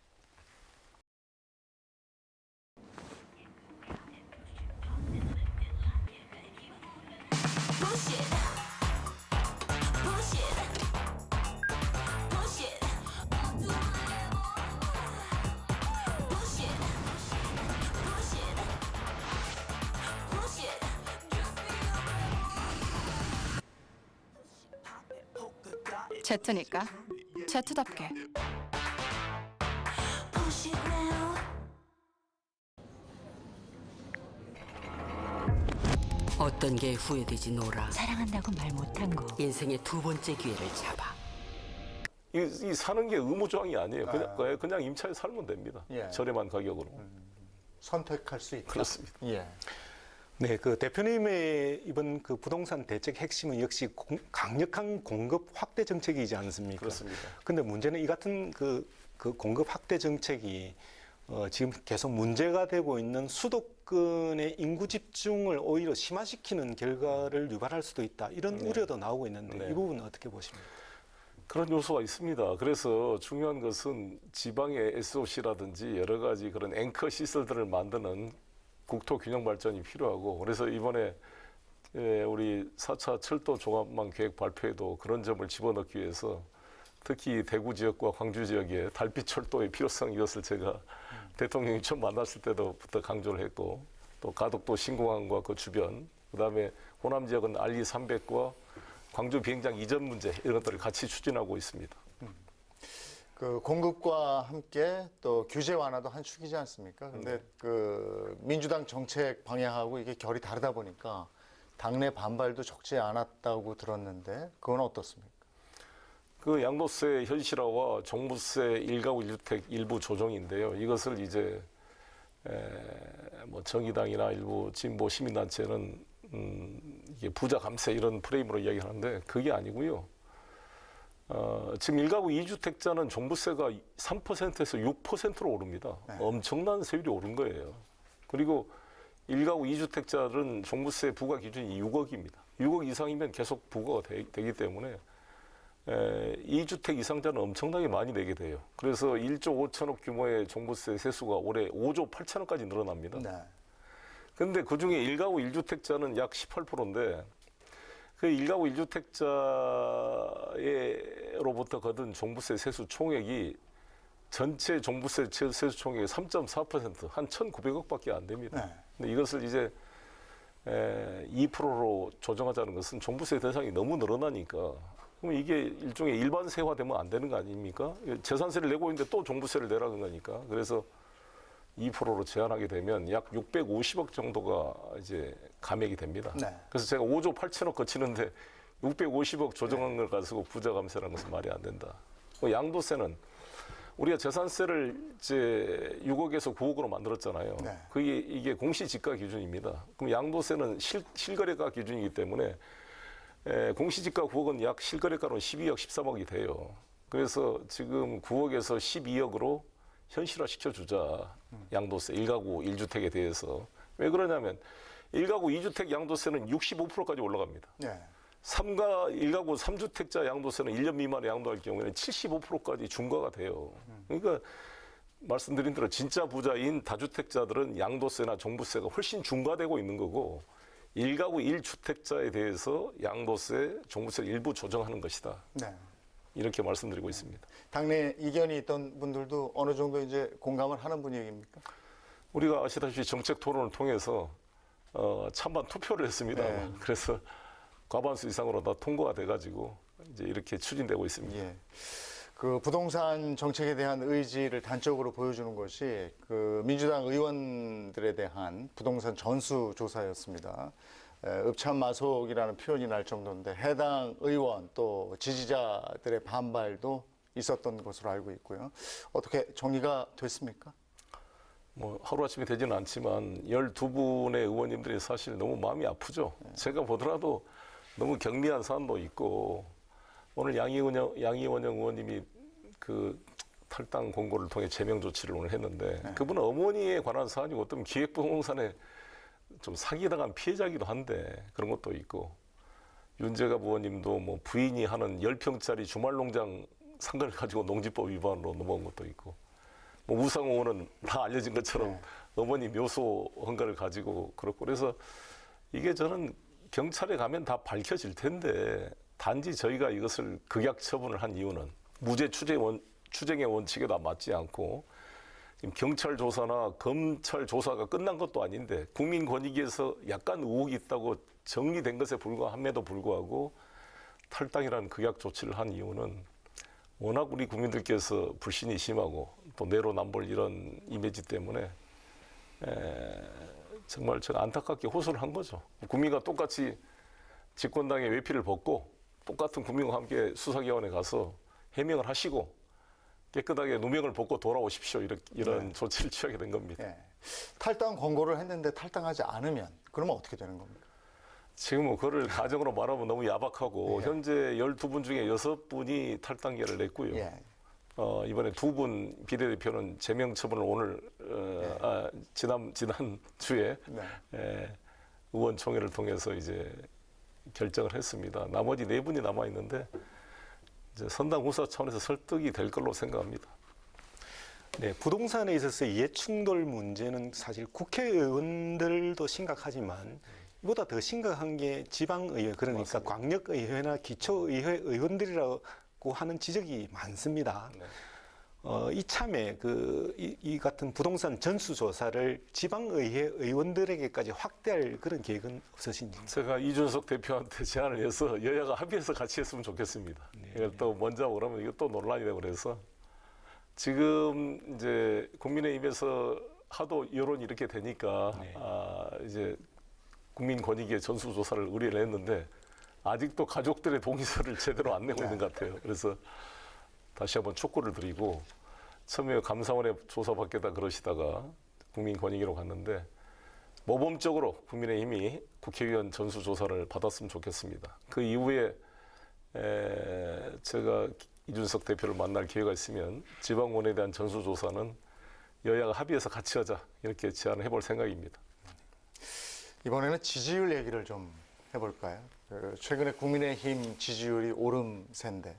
Speaker 5: 제트니까 제트답게.
Speaker 6: 어떤 게 후회되지 노라.
Speaker 7: 사랑한다고 말 못한 거.
Speaker 6: 인생의 두 번째 기회를 잡아.
Speaker 2: 이 사는 게 의무조항이 아니에요. 그냥 임차에 살면 됩니다.
Speaker 1: 예.
Speaker 2: 저렴한 가격으로.
Speaker 1: 선택할 수 있다.
Speaker 2: 그렇습니다.
Speaker 1: 예.
Speaker 4: 네, 대표님의 이번 부동산 대책 핵심은 역시 강력한 공급 확대 정책이지 않습니까?
Speaker 2: 그렇습니다.
Speaker 4: 근데 문제는 이 같은 공급 확대 정책이 지금 계속 문제가 되고 있는 수도권의 인구 집중을 오히려 심화시키는 결과를 유발할 수도 있다. 이런 우려도 나오고 있는데
Speaker 2: 네.
Speaker 4: 이 부분은 어떻게 보십니까?
Speaker 2: 그런 요소가 있습니다. 그래서 중요한 것은 지방의 SOC라든지 여러 가지 그런 앵커 시설들을 만드는 국토 균형 발전이 필요하고, 그래서 이번에 우리 4차 철도 종합망 계획 발표에도 그런 점을 집어넣기 위해서 특히 대구 지역과 광주 지역에 달빛 철도의 필요성, 이것을 제가 대통령이 처음 만났을 때부터 강조를 했고, 또 가덕도 신공항과 그 주변, 그다음에 호남 지역은 RE 300과 광주 비행장 이전 문제, 이런 것들을 같이 추진하고 있습니다.
Speaker 1: 그 공급과 함께 또 규제 완화도 한 축이지 않습니까? 근데 그 민주당 정책 방향하고 이게 결이 다르다 보니까 당내 반발도 적지 않았다고 들었는데 그건 어떻습니까?
Speaker 2: 그 양도세 현실화와 종부세 1가구 1주택 일부 조정인데요. 이것을 이제 뭐 정의당이나 일부 진보 시민단체는 이게 부자 감세 이런 프레임으로 이야기하는데 그게 아니고요. 지금 1가구 2주택자는 종부세가 3%에서 6%로 오릅니다. 엄청난 세율이 오른 거예요. 그리고 1가구 2주택자들은 종부세 부과 기준이 6억입니다. 6억 이상이면 계속 부과가 되기 때문에 2주택 이상자는 엄청나게 많이 내게 돼요. 그래서 1조 5천억 규모의 종부세 세수가 올해 5조 8천억까지 늘어납니다.
Speaker 1: 네.
Speaker 2: 근데 그 중에 1가구 1주택자는 약 18%인데 그 1가구 1주택자로부터 거둔 종부세 세수 총액이 전체 종부세 세수 총액의 3.4%, 한 1,900억밖에 안 됩니다.
Speaker 1: 네.
Speaker 2: 근데 이것을 이제 2%로 조정하자는 것은 종부세 대상이 너무 늘어나니까 그럼 이게 일종의 일반세화되면 안 되는 거 아닙니까? 재산세를 내고 있는데 또 종부세를 내라는 거니까. 그래서 2%로 제한하게 되면 약 650억 정도가 이제 감액이 됩니다.
Speaker 1: 네.
Speaker 2: 그래서 제가 5조 8천억 거치는데 650억 조정한 걸 가지고 부자 감세라는 것은 말이 안 된다. 양도세는 우리가 재산세를 이제 6억에서 9억으로 만들었잖아요.
Speaker 1: 네.
Speaker 2: 이게 공시지가 기준입니다. 그럼 양도세는 실거래가 기준이기 때문에 공시지가 9억은 약 실거래가로 12억, 13억이 돼요. 그래서 지금 9억에서 12억으로 현실화 시켜주자. 양도세 1가구 1주택에 대해서. 왜 그러냐면 1가구 2주택 양도세는 65%까지 올라갑니다.
Speaker 1: 네.
Speaker 2: 1가구 3주택자 양도세는 1년 미만에 양도할 경우에는 75%까지 중과가 돼요. 그러니까 말씀드린 대로 진짜 부자인 다주택자들은 양도세나 종부세가 훨씬 중과되고 있는 거고 1가구 1주택자에 대해서 양도세, 종부세를 일부 조정하는 것이다.
Speaker 1: 네.
Speaker 2: 이렇게 말씀드리고 있습니다.
Speaker 1: 당내 이견이 있던 분들도 어느 정도 이제 공감을 하는 분위기입니까?
Speaker 2: 우리가 아시다시피 정책 토론을 통해서 찬반 투표를 했습니다.
Speaker 1: 네.
Speaker 2: 그래서 과반수 이상으로 다 통과가 돼가지고 이제 이렇게 추진되고 있습니다.
Speaker 1: 예. 그 부동산 정책에 대한 의지를 단적으로 보여주는 것이 그 민주당 의원들에 대한 부동산 전수조사였습니다. 읍참마속이라는 표현이 날 정도인데 해당 의원 또 지지자들의 반발도 있었던 것으로 알고 있고요. 어떻게 정리가 됐습니까?
Speaker 2: 뭐 하루아침에 되지는 않지만 12분의 의원님들이 사실 너무 마음이 아프죠. 제가 보더라도 너무 경미한 사안도 있고 오늘 양이원영 의원님이 그 탈당 공고를 통해 제명 조치를 오늘 했는데 그분은 어머니에 관한 사안이고 어떤 기획부동산에 좀 사기당한 피해자이기도 한데 그런 것도 있고 윤재갑 의원님도 뭐 부인이 하는 10평짜리 주말농장 산 걸 가지고 농지법 위반으로 넘어온 것도 있고 뭐 우상호 의원은 다 알려진 것처럼 어머니 묘소 헌가를 가지고 그렇고 그래서 이게 저는 경찰에 가면 다 밝혀질 텐데 단지 저희가 이것을 극약 처분을 한 이유는 무죄 추정의 원칙에도 맞지 않고 경찰 조사나 검찰 조사가 끝난 것도 아닌데 국민권익위에서 약간 의혹이 있다고 정리된 것에 불과함에도 불구하고 탈당이라는 극약 조치를 한 이유는 워낙 우리 국민들께서 불신이 심하고 또 내로남불 이런 이미지 때문에 정말 제가 안타깝게 호소를 한 거죠. 국민과 똑같이 집권당의 외피를 벗고 똑같은 국민과 함께 수사기관에 가서 해명을 하시고 깨끗하게 누명을 벗고 돌아오십시오. 이런 조치를 취하게 된 겁니다.
Speaker 1: 예. 탈당 권고를 했는데 탈당하지 않으면 그러면 어떻게 되는 겁니까?
Speaker 2: 지금 뭐 그거를 가정으로 말하면 너무 야박하고 현재 12분 중에 6분이 탈당계를 냈고요.
Speaker 1: 예.
Speaker 2: 이번에 두 분 비례대표는 제명 처분을 오늘 지난 주에
Speaker 1: 네.
Speaker 2: 의원총회를 통해서 이제 결정을 했습니다. 나머지 네 분이 남아 있는데 이제 선당 후사 차원에서 설득이 될 걸로 생각합니다.
Speaker 4: 네, 부동산에 있어서 이해충돌 문제는 사실 국회의원들도 심각하지만 이보다 더 심각한 게 지방의회, 그러니까
Speaker 1: 맞습니다.
Speaker 4: 광역의회나 기초의회 의원들이라고 하는 지적이 많습니다.
Speaker 2: 네.
Speaker 4: 이참에 이 같은 부동산 전수조사를 지방의회 의원들에게까지 확대할 그런 계획은 없으신지?
Speaker 2: 제가 이준석 대표한테 제안을 해서 여야가 합의해서 같이 했으면 좋겠습니다. 이걸 또 먼저 오라면 이거 또 논란이 되고 그래서 지금 이제 국민의힘에서 하도 여론이 이렇게 되니까 이제 국민권익위의 전수조사를 의뢰를 했는데 아직도 가족들의 동의서를 제대로 안 내고 있는 것 같아요. 그래서 다시 한번 촉구를 드리고 처음에 감사원에 조사받겠다 그러시다가 국민권익위로 갔는데 모범적으로 국민의힘이 국회의원 전수조사를 받았으면 좋겠습니다. 그 이후에 제가 이준석 대표를 만날 기회가 있으면 지방원에 대한 전수조사는 여야가 합의해서 같이 하자 이렇게 제안을 해볼 생각입니다.
Speaker 1: 이번에는 지지율 얘기를 좀 해볼까요? 최근에 국민의힘 지지율이 오름세인데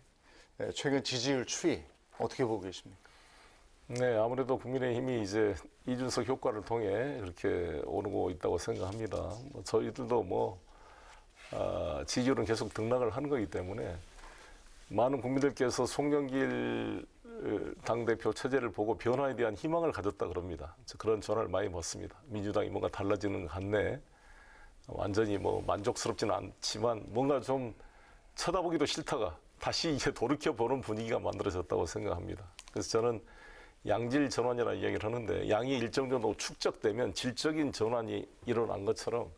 Speaker 1: 최근 지지율 추이 어떻게 보고 계십니까?
Speaker 2: 네, 아무래도 국민의힘이 이제 이준석 효과를 통해 그렇게 오르고 있다고 생각합니다. 저희들도 지지율은 계속 등락을 하는 거기 때문에 많은 국민들께서 송영길 당대표 체제를 보고 변화에 대한 희망을 가졌다 그럽니다. 그런 전화를 많이 받습니다. 민주당이 뭔가 달라지는 것 같네. 완전히 만족스럽지는 않지만 뭔가 좀 쳐다보기도 싫다가 다시 이제 돌이켜보는 분위기가 만들어졌다고 생각합니다. 그래서 저는 양질 전환이라는 이야기를 하는데 양이 일정 정도 축적되면 질적인 전환이 일어난 것처럼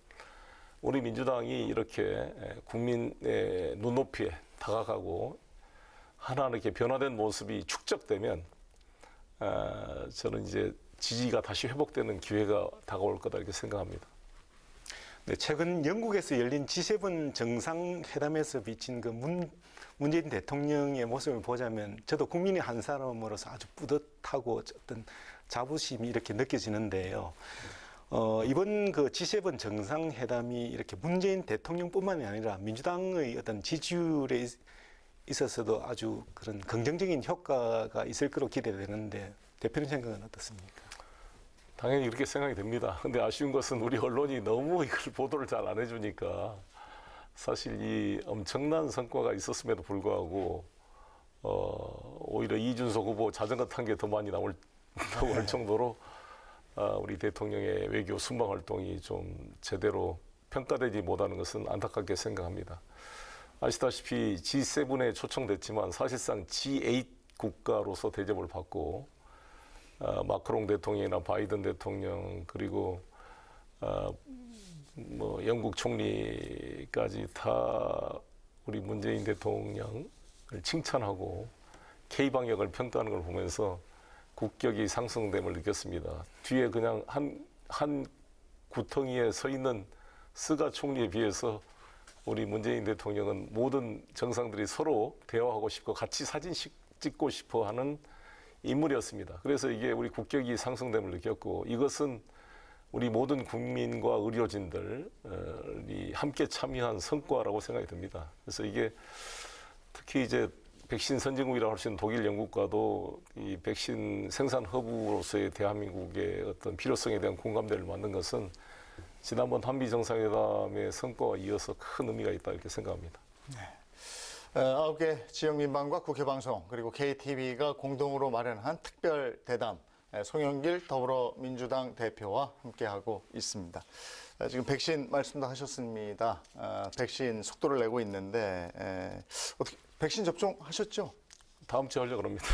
Speaker 2: 우리 민주당이 이렇게 국민의 눈높이에 다가가고 하나 이렇게 변화된 모습이 축적되면 저는 이제 지지가 다시 회복되는 기회가 다가올 거다 이렇게 생각합니다.
Speaker 4: 네, 최근 영국에서 열린 G7 정상회담에서 비친 그 문재인 대통령의 모습을 보자면 저도 국민의 한 사람으로서 아주 뿌듯하고 어떤 자부심이 이렇게 느껴지는데요. 이번 그 G7 정상회담이 이렇게 문재인 대통령뿐만이 아니라 민주당의 어떤 지지율에 있어서도 아주 그런 긍정적인 효과가 있을 거로 기대되는데 대표님 생각은 어떻습니까?
Speaker 2: 당연히 그렇게 생각이 됩니다. 근데 아쉬운 것은 우리 언론이 너무 이걸 보도를 잘 안 해주니까 사실 이 엄청난 성과가 있었음에도 불구하고 오히려 이준석 후보 자전거 탄 게 더 많이 나온다고 할 정도로 우리 대통령의 외교 순방 활동이 좀 제대로 평가되지 못하는 것은 안타깝게 생각합니다. 아시다시피 G7에 초청됐지만 사실상 G8 국가로서 대접을 받고 마크롱 대통령이나 바이든 대통령 그리고 영국 총리까지 다 우리 문재인 대통령을 칭찬하고 K 방역을 평가하는 걸 보면서 국격이 상승됨을 느꼈습니다. 뒤에 그냥 한 구덩이에 서 있는 스가 총리에 비해서 우리 문재인 대통령은 모든 정상들이 서로 대화하고 싶고 같이 사진 찍고 싶어 하는 인물이었습니다. 그래서 이게 우리 국격이 상승됨을 느꼈고 이것은 우리 모든 국민과 의료진들이 함께 참여한 성과라고 생각이 듭니다. 그래서 이게 특히 이제 백신 선진국이라고 할 수 있는 독일, 영국과도 이 백신 생산 허브로서의 대한민국의 어떤 필요성에 대한 공감대를 만든 것은 지난번 한미 정상회담의 성과와 이어서 큰 의미가 있다 이렇게 생각합니다.
Speaker 1: 9개 지역민방과 국회방송 그리고 KTV가 공동으로 마련한 특별 대담 송영길 더불어민주당 대표와 함께하고 있습니다. 지금 백신 말씀도 하셨습니다. 백신 속도를 내고 있는데 어떻게 백신 접종하셨죠?
Speaker 2: 다음 주에 하려고 합니다.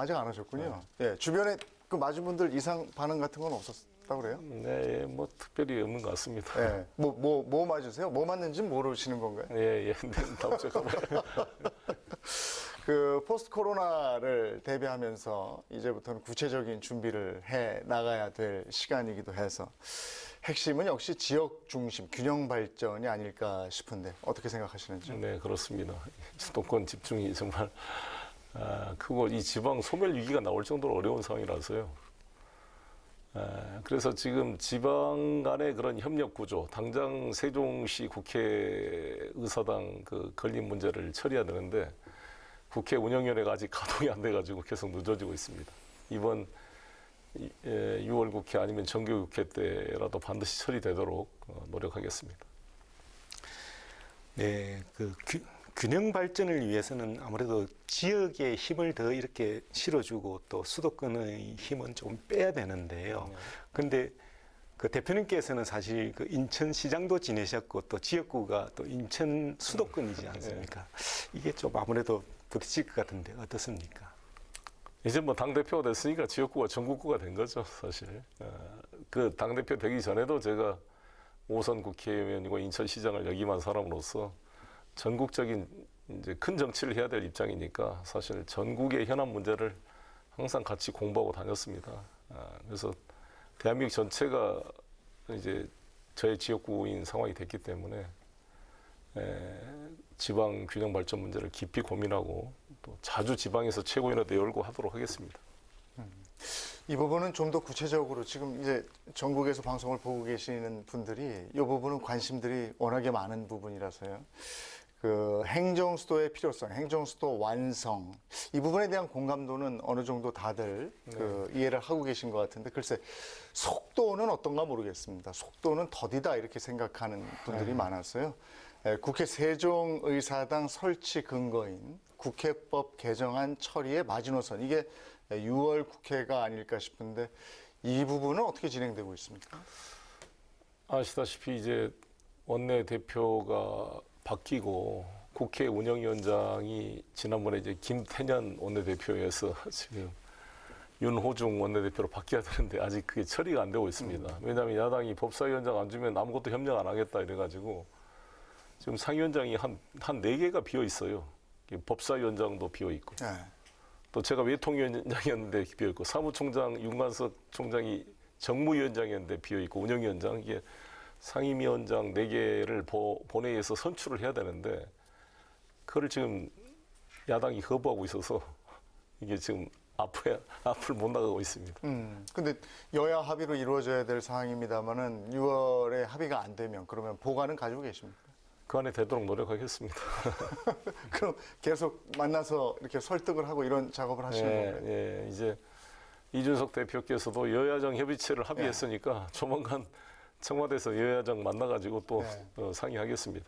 Speaker 1: 아직 안 하셨군요. 네, 주변에 그 맞은 분들 이상 반응 같은 건 없었다고 그래요?
Speaker 2: 네, 특별히 없는 것 같습니다.
Speaker 1: 네, 뭐 맞으세요? 뭐 맞는지 모르시는 건가요?
Speaker 2: 예, 다음 주에 가봐요.
Speaker 1: 그 포스트 코로나를 대비하면서 이제부터는 구체적인 준비를 해 나가야 될 시간이기도 해서 핵심은 역시 지역 중심 균형 발전이 아닐까 싶은데 어떻게 생각하시는지?
Speaker 2: 네, 그렇습니다. 수도권 집중이 정말 크고 이 지방 소멸 위기가 나올 정도로 어려운 상황이라서요. 그래서 지금 지방 간의 그런 협력 구조, 당장 세종시 국회의사당 그 건립 문제를 처리해야 되는데 국회 운영위원회가 아직 가동이 안 돼가지고 계속 늦어지고 있습니다. 이번 6월 국회 아니면 정기 국회 때라도 반드시 처리되도록 노력하겠습니다.
Speaker 4: 네, 그 균형 발전을 위해서는 아무래도 지역의 힘을 더 이렇게 실어주고 또 수도권의 힘은 조금 빼야 되는데요. 그런데 그 대표님께서는 사실 그 인천시장도 지내셨고 또 지역구가 또 인천 수도권이지 않습니까? 이게 좀 아무래도 부딪힐 것 같은데 어떻습니까?
Speaker 2: 이제 뭐 당대표가 됐으니까 지역구가 전국구가 된 거죠, 사실. 그 당대표 되기 전에도 제가 5선 국회의원이고 인천시장을 역임한 사람으로서 전국적인 이제 큰 정치를 해야 될 입장이니까 사실 전국의 현안 문제를 항상 같이 공부하고 다녔습니다. 그래서 대한민국 전체가 이제 저의 지역구인 상황이 됐기 때문에 지방 균형 발전 문제를 깊이 고민하고 또 자주 지방에서 최고위원회도 열고 하도록 하겠습니다.
Speaker 1: 이 부분은 좀 더 구체적으로 지금 이제 전국에서 방송을 보고 계시는 분들이 이 부분은 관심들이 워낙에 많은 부분이라서요. 그 행정수도의 필요성, 행정수도 완성 이 부분에 대한 공감도는 어느 정도 다들 그 이해를 하고 계신 것 같은데 글쎄 속도는 어떤가 모르겠습니다. 속도는 더디다 이렇게 생각하는 분들이 많았어요. 국회 세종의사당 설치 근거인 국회법 개정안 처리의 마지노선 이게 6월 국회가 아닐까 싶은데 이 부분은 어떻게 진행되고 있습니까?
Speaker 2: 아시다시피 이제 원내 대표가 바뀌고 국회 운영위원장이 지난번에 이제 김태년 원내대표에서 지금 윤호중 원내대표로 바뀌어야 되는데 아직 그게 처리가 안 되고 있습니다. 왜냐하면 야당이 법사위원장 안 주면 아무것도 협력 안 하겠다 이래가지고 지금 상위원장이 한 4개가 비어 있어요. 법사위원장도 비어 있고
Speaker 1: 네.
Speaker 2: 또 제가 외통위원장이었는데 비어 있고 사무총장 윤관석 총장이 정무위원장이었는데 비어 있고 운영위원장 이게 상임위원장 4개를 본회의에서 선출을 해야 되는데 그걸 지금 야당이 거부하고 있어서 이게 지금 앞을 못 나가고 있습니다.
Speaker 1: 근데 여야 합의로 이루어져야 될 사항입니다만은 6월에 합의가 안 되면 그러면 보관은 가지고 계십니까?
Speaker 2: 그 안에 되도록 노력하겠습니다.
Speaker 1: 그럼 계속 만나서 이렇게 설득을 하고 이런 작업을 하시는 건가요?
Speaker 2: 예, 이제 이준석 대표께서도 여야정 협의체를 합의했으니까 조만간 청와대에서 여야정 만나가지고 또 상의하겠습니다.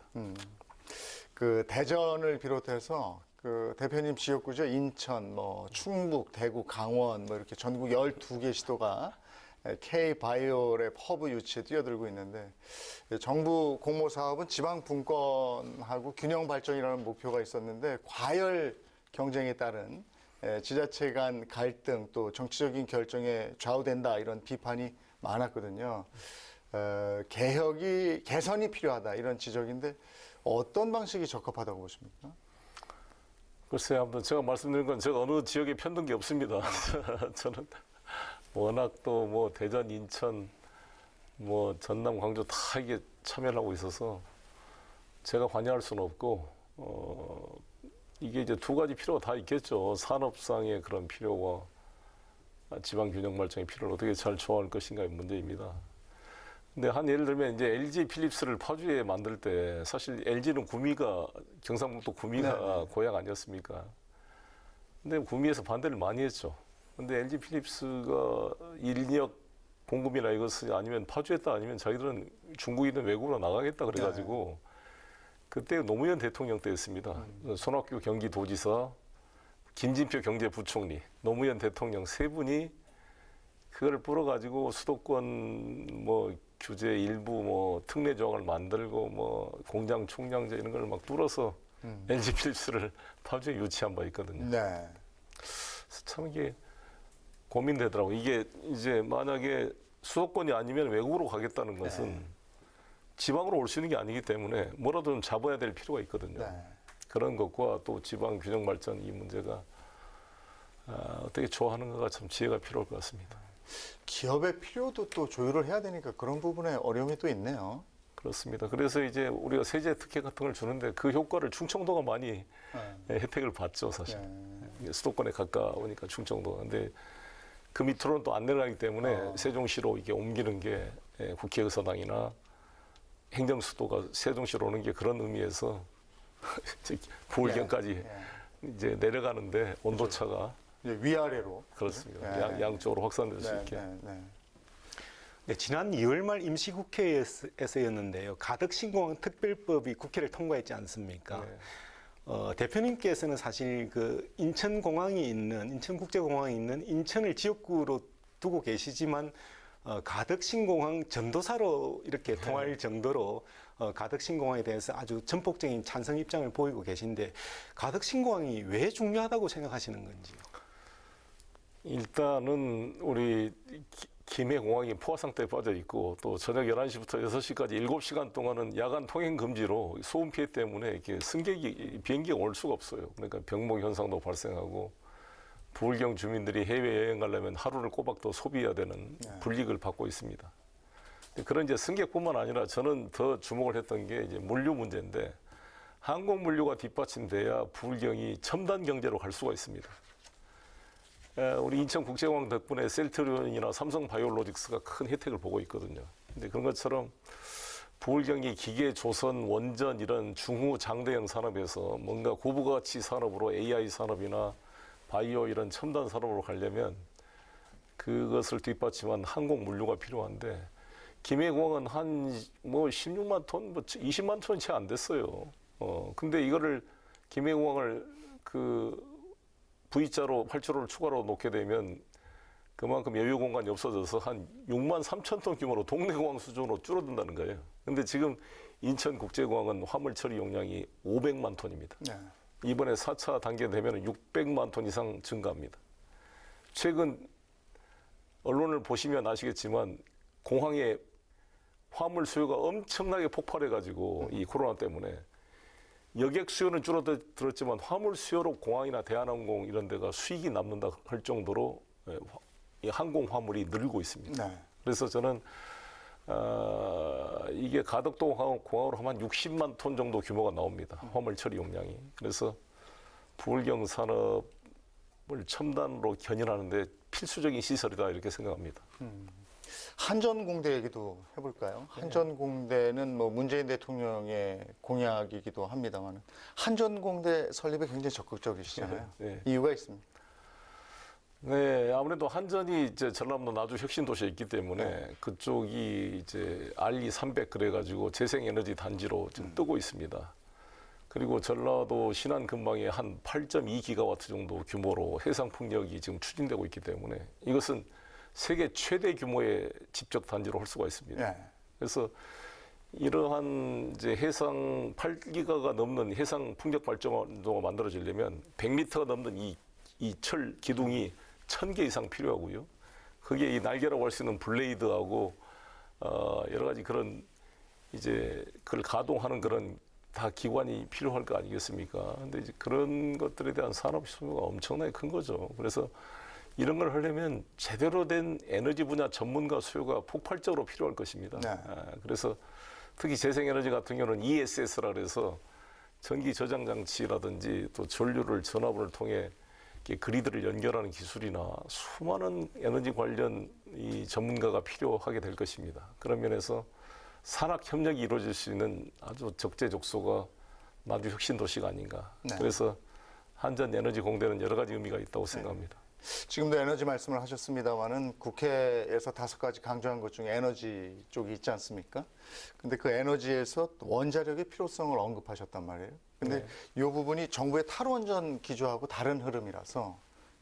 Speaker 1: 그 대전을 비롯해서 그 대표님 지역구죠 인천, 뭐 충북, 대구, 강원 뭐 이렇게 전국 12개 시도가 K-바이오랩 허브 유치에 뛰어들고 있는데 정부 공모 사업은 지방 분권하고 균형 발전이라는 목표가 있었는데 과열 경쟁에 따른 지자체 간 갈등 또 정치적인 결정에 좌우된다 이런 비판이 많았거든요. 개선이 필요하다 이런 지적인데 어떤 방식이 적합하다고 보십니까?
Speaker 2: 글쎄요, 아무튼 제가 말씀드린 건 제가 어느 지역에 편든 게 없습니다. 저는 워낙 또 뭐 대전, 인천, 뭐 전남, 광주 다 이게 참여를 하고 있어서 제가 관여할 수는 없고 이게 이제 두 가지 필요가 다 있겠죠. 산업상의 그런 필요와 지방 균형 발전의 필요를 어떻게 잘 조화할 것인가의 문제입니다. 근데 한 예를 들면 이제 LG 필립스를 파주에 만들 때 사실 LG는 구미가 경상북도 구미가 고향 아니었습니까? 근데 구미에서 반대를 많이 했죠. 근데 LG 필립스가 인력 공급이나 이것이 아니면 파주했다 아니면 자기들은 중국이든 외국으로 나가겠다 그래가지고 그때 노무현 대통령 때였습니다. 손학규 경기도지사, 김진표 경제부총리, 노무현 대통령 세 분이 그걸 풀어가지고 수도권 뭐 규제 일부 뭐 특례 조항을 만들고 뭐 공장 총량제 이런 걸 막 뚫어서 LG 필립스를 파주에 유치한 바 있거든요.
Speaker 1: 네.
Speaker 2: 참 이게 고민되더라고. 이게 이제 만약에 수도권이 아니면 외국으로 가겠다는 것은 지방으로 올 수 있는 게 아니기 때문에 뭐라도 좀 잡아야 될 필요가 있거든요.
Speaker 1: 네.
Speaker 2: 그런 것과 또 지방 균형 발전 이 문제가 어떻게 조화하는가가 참 지혜가 필요할 것 같습니다.
Speaker 1: 기업의 필요도 또 조율을 해야 되니까 그런 부분에 어려움이 또 있네요.
Speaker 2: 그렇습니다. 그래서 이제 우리가 세제 특혜 같은 걸 주는데 그 효과를 충청도가 많이 혜택을 받죠, 사실.
Speaker 1: 네.
Speaker 2: 수도권에 가까우니까 충청도. 근데 그 밑으로는 또 안 내려가기 때문에 세종시로 이게 옮기는 게 국회의사당이나 행정수도가 세종시로 오는 게 그런 의미에서 부울경까지 이제 내려가는데 온도차가
Speaker 1: 이제 위아래로.
Speaker 2: 그렇습니다.
Speaker 1: 네.
Speaker 2: 양쪽으로 확산될 수
Speaker 1: 네,
Speaker 2: 있게.
Speaker 1: 네, 네.
Speaker 4: 네, 지난 2월 말 임시국회에서였는데요. 가덕신공항 특별법이 국회를 통과했지 않습니까?
Speaker 2: 네.
Speaker 4: 대표님께서는 사실 그 인천국제공항이 있는 인천을 지역구로 두고 계시지만 가덕신공항 전도사로 이렇게 통할 정도로 가덕신공항에 대해서 아주 전폭적인 찬성 입장을 보이고 계신데 가덕신공항이 왜 중요하다고 생각하시는 건지요?
Speaker 2: 일단은 우리 김해공항이 포화 상태에 빠져 있고 또 저녁 11시부터 6시까지 7시간 동안은 야간 통행 금지로 소음 피해 때문에 이렇게 승객이 비행기가 올 수가 없어요. 그러니까 병목 현상도 발생하고 부울경 주민들이 해외 여행 가려면 하루를 꼬박 더 소비해야 되는 불이익을 받고 있습니다. 그런 이제 승객뿐만 아니라 저는 더 주목을 했던 게 이제 물류 문제인데 항공 물류가 뒷받침돼야 부울경이 첨단 경제로 갈 수가 있습니다. 우리 인천국제공항 덕분에 셀트리온이나 삼성바이오로직스가 큰 혜택을 보고 있거든요. 근데 그런 것처럼 부울경이 기계, 조선, 원전 이런 중후 장대형 산업에서 뭔가 고부가치 산업으로 AI 산업이나 바이오 이런 첨단 산업으로 가려면 그것을 뒷받침한 항공 물류가 필요한데 김해공항은 한 뭐 16만 톤, 뭐 20만 톤이 채 안 됐어요. 근데 이거를 김해공항을 그 V자로 8조를 추가로 놓게 되면 그만큼 여유 공간이 없어져서 한 6만 3천 톤 규모로 동네 공항 수준으로 줄어든다는 거예요. 근데 지금 인천국제공항은 화물 처리 용량이 500만 톤입니다.
Speaker 1: 네.
Speaker 2: 이번에 4차 단계 되면 600만 톤 이상 증가합니다. 최근 언론을 보시면 아시겠지만 공항에 화물 수요가 엄청나게 폭발해가지고 이 코로나 때문에 여객 수요는 줄어들었지만 화물 수요로 공항이나 대한항공 이런 데가 수익이 남는다 할 정도로 이 항공 화물이 늘고 있습니다.
Speaker 1: 네.
Speaker 2: 그래서 저는 이게 가덕도 공항으로 하면 60만 톤 정도 규모가 나옵니다. 화물 처리 용량이. 그래서 부울경 산업을 첨단으로 견인하는데 필수적인 시설이다 이렇게 생각합니다.
Speaker 1: 한전공대 얘기도 해볼까요? 한전공대는 뭐 문재인 대통령의 공약이기도 합니다만 한전공대 설립에 굉장히 적극적이시잖아요.
Speaker 2: 네.
Speaker 1: 이유가 있습니다.
Speaker 2: 네, 아무래도 한전이 이제 전라도 나주 혁신 도시에 있기 때문에 그쪽이 이제 RE300 그래가지고 재생에너지 단지로 지금 뜨고 있습니다. 그리고 전라도 신안 근방에 한 8.2기가와트 정도 규모로 해상 풍력이 지금 추진되고 있기 때문에 이것은 세계 최대 규모의 집적 단지로 할 수가 있습니다.
Speaker 1: 네.
Speaker 2: 그래서 이러한 이제 해상 8기가가 넘는 해상 풍력 발전소가 만들어지려면 100m가 넘는 이 철 기둥이 1000개 이상 필요하고요. 그게 이 날개라고 할 수 있는 블레이드하고 여러 가지 그런 이제 그걸 가동하는 그런 다 기관이 필요할 거 아니겠습니까? 근데 이제 그런 것들에 대한 산업 수요가 엄청나게 큰 거죠. 그래서 이런 걸 하려면 제대로 된 에너지 분야 전문가 수요가 폭발적으로 필요할 것입니다.
Speaker 1: 네.
Speaker 2: 그래서 특히 재생에너지 같은 경우는 ESS라 그래서 전기 저장 장치라든지 또 전류를 전압을 통해 이렇게 그리드를 연결하는 기술이나 수많은 에너지 관련 이 전문가가 필요하게 될 것입니다. 그런 면에서 산학 협력이 이루어질 수 있는 아주 적재적소가 나주 혁신 도시가 아닌가.
Speaker 1: 네.
Speaker 2: 그래서 한전에너지공대는 여러 가지 의미가 있다고 생각합니다.
Speaker 1: 지금도 에너지 말씀을 하셨습니다만은 국회에서 5가지 강조한 것 중에 에너지 쪽이 있지 않습니까? 근데 그 에너지에서 원자력의 필요성을 언급하셨단 말이에요. 근데 이 부분이 정부의 탈원전 기조하고 다른 흐름이라서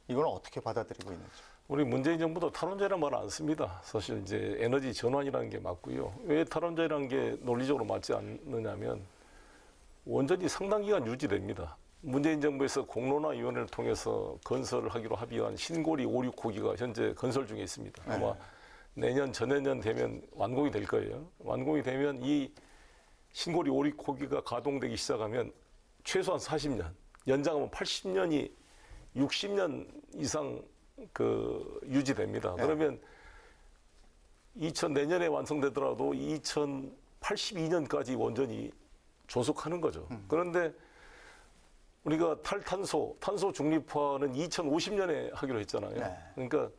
Speaker 1: 이건 어떻게 받아들이고 있는지.
Speaker 2: 우리 문재인 정부도 탈원전이라는 말 안 씁니다. 사실 이제 에너지 전환이라는 게 맞고요. 왜 탈원전이라는 게 논리적으로 맞지 않느냐면 원전이 상당 기간 유지됩니다. 문재인 정부에서 공론화위원회를 통해서 건설을 하기로 합의한 신고리 5, 6호기가 현재 건설 중에 있습니다. 아마 내년, 전내년 되면 완공이 될 거예요. 완공이 되면 이 신고리 5, 6호기가 가동되기 시작하면 최소한 40년, 연장하면 80년이 60년 이상 그 유지됩니다. 그러면 내년에 완성되더라도 2082년까지 원전이 존속하는 거죠. 그런데 우리가 탄소 중립화는 2050년에 하기로 했잖아요.
Speaker 1: 네.
Speaker 2: 그러니까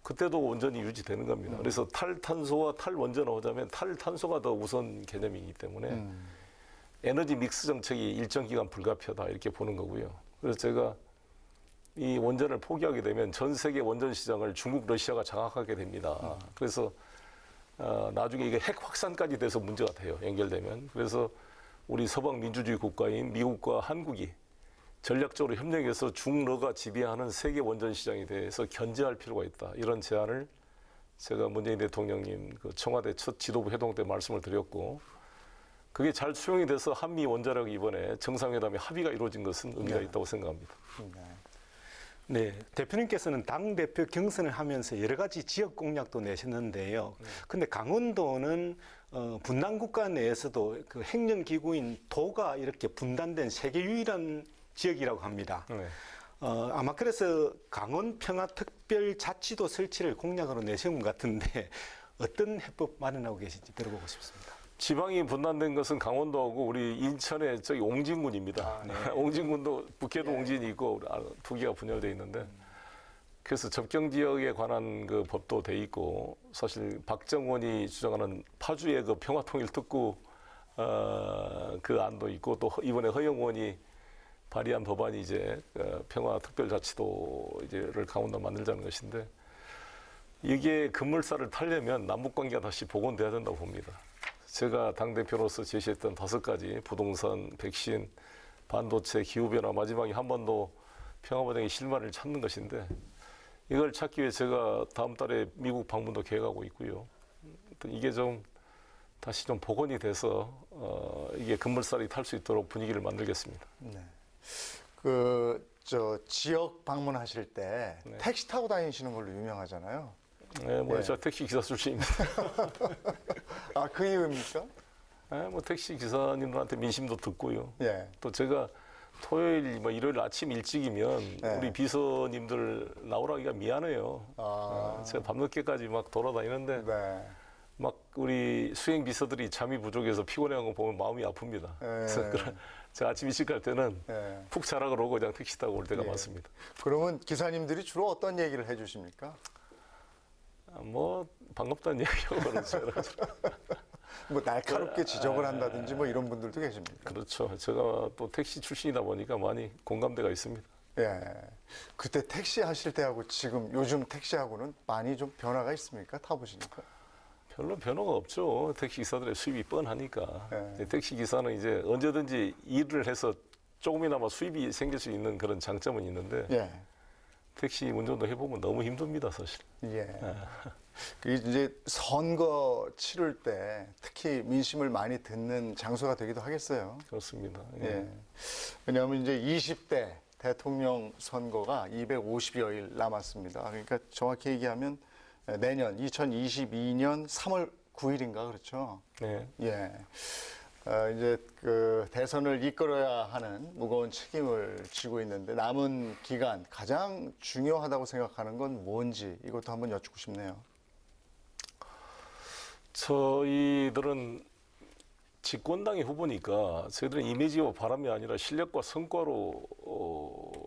Speaker 2: 그때도 원전이 유지되는 겁니다. 그래서 탈탄소와 탈원전을 하자면 탈탄소가 더 우선 개념이기 때문에 에너지 믹스 정책이 일정 기간 불가피하다 이렇게 보는 거고요. 그래서 제가 이 원전을 포기하게 되면 전 세계 원전 시장을 중국, 러시아가 장악하게 됩니다. 그래서 나중에 이게 핵 확산까지 돼서 문제가 돼요. 연결되면. 그래서 우리 서방 민주주의 국가인 미국과 한국이 전략적으로 협력해서 중러가 지배하는 세계 원전 시장에 대해서 견제할 필요가 있다. 이런 제안을 제가 문재인 대통령님 그 청와대 첫 지도부 회동 때 말씀을 드렸고 그게 잘 수용이 돼서 한미 원자력 이번에 정상회담에 합의가 이루어진 것은 의미가 있다고 생각합니다.
Speaker 4: 네, 대표님께서는 당대표 경선을 하면서 여러 가지 지역 공약도 내셨는데요. 근데 강원도는 분단 국가 내에서도 그 행정기구인 도가 이렇게 분단된 세계 유일한 지역이라고 합니다.
Speaker 2: 네.
Speaker 4: 아마 그래서 강원평화특별자치도 설치를 공약으로 내세운 것 같은데 어떤 해법 마련하고 계신지 들어보고 싶습니다.
Speaker 2: 지방이 분단된 것은 강원도하고 우리 인천의 저기 옹진군입니다. 옹진군도 북해도 옹진이 있고 두 개가 분열되어 있는데 그래서 접경 지역에 관한 그 법도 돼 있고 사실 박정원이 주장하는 파주의 그 평화통일특구 그 안도 있고 또 이번에 허영원이 발의한 법안이 이제 평화특별자치도를 강원도 만들자는 것인데 이게 급물살을 타려면 남북관계가 다시 복원돼야 된다고 봅니다. 제가 당대표로서 제시했던 5가지 부동산, 백신, 반도체, 기후변화 마지막에 한 번 더 평화과정의 실마리를 찾는 것인데 이걸 찾기 위해 제가 다음 달에 미국 방문도 계획하고 있고요. 이게 좀 다시 좀 복원이 돼서 이게 급물살이 탈 수 있도록 분위기를 만들겠습니다.
Speaker 1: 네. 지역 방문하실 때
Speaker 2: 네.
Speaker 1: 택시 타고 다니시는 걸로 유명하잖아요.
Speaker 2: 네, 뭐
Speaker 1: 예.
Speaker 2: 제가 택시 기사 출신입니다.
Speaker 1: 아, 그 이유입니까?
Speaker 2: 네, 뭐 택시 기사님들한테 민심도 듣고요.
Speaker 1: 예.
Speaker 2: 또 제가 토요일, 뭐 일요일 아침 일찍이면
Speaker 1: 네.
Speaker 2: 우리 비서님들 나오라기가 미안해요. 제가 밤늦게까지 막 돌아다니는데
Speaker 1: 네.
Speaker 2: 막 우리 수행 비서들이 잠이 부족해서 피곤해한 거 보면 마음이 아픕니다. 그래서 제가 아침 일찍 갈 때는
Speaker 1: 예.
Speaker 2: 푹 자라 그러고 그냥 택시 타고 올 때가
Speaker 1: 예.
Speaker 2: 많습니다.
Speaker 1: 그러면 기사님들이 주로 어떤 얘기를 해주십니까?
Speaker 2: 뭐 반갑다는 얘기하고 그러죠.
Speaker 1: 뭐 날카롭게 지적을 한다든지 뭐 이런 분들도 계십니까?
Speaker 2: 그렇죠. 제가 또 택시 출신이다 보니까 많이 공감대가 있습니다.
Speaker 1: 예. 그때 택시 하실 때하고 지금 요즘 택시하고는 많이 좀 변화가 있습니까? 타보시니까?
Speaker 2: 별로 변화가 없죠. 택시 기사들의 수입이 뻔하니까.
Speaker 1: 네.
Speaker 2: 이제 택시 기사는 이제 언제든지 일을 해서 조금이나마 수입이 생길 수 있는 그런 장점은 있는데
Speaker 1: 예.
Speaker 2: 택시 운전도 해보면 너무 힘듭니다, 사실.
Speaker 1: 예. 그 이제 선거 치를 때 특히 민심을 많이 듣는 장소가 되기도 하겠어요.
Speaker 2: 그렇습니다.
Speaker 1: 예. 왜냐하면 이제 20대 대통령 선거가 250여일 남았습니다. 그러니까 정확히 얘기하면 내년 2022년 3월 9일인가 그렇죠.
Speaker 2: 네.
Speaker 1: 예. 이제 그 대선을 이끌어야 하는 무거운 책임을 지고 있는데 남은 기간 가장 중요하다고 생각하는 건 뭔지 이것도 한번 여쭙고 싶네요.
Speaker 2: 저희들은 집권당의 후보니까 저희들은 이미지와 바람이 아니라 실력과 성과로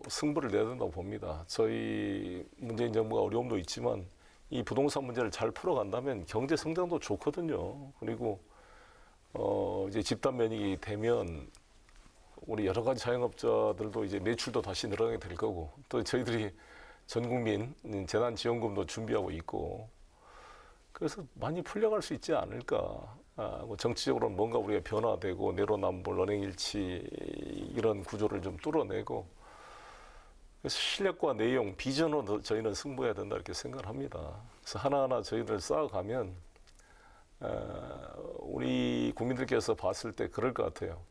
Speaker 2: 승부를 내야 된다고 봅니다. 저희 문재인 정부가 어려움도 있지만 이 부동산 문제를 잘 풀어간다면 경제 성장도 좋거든요. 그리고 이제 집단 면역이 되면 우리 여러 가지 자영업자들도 이제 매출도 다시 늘어나게 될 거고 또 저희들이 전 국민 재난 지원금도 준비하고 있고 그래서 많이 풀려갈 수 있지 않을까. 뭐 정치적으로는 뭔가 우리가 변화되고 내로남불, 언행일치 이런 구조를 좀 뚫어내고 그래서 실력과 내용, 비전으로 저희는 승부해야 된다 이렇게 생각을 합니다. 그래서 하나하나 저희들 쌓아가면 우리 국민들께서 봤을 때 그럴 것 같아요.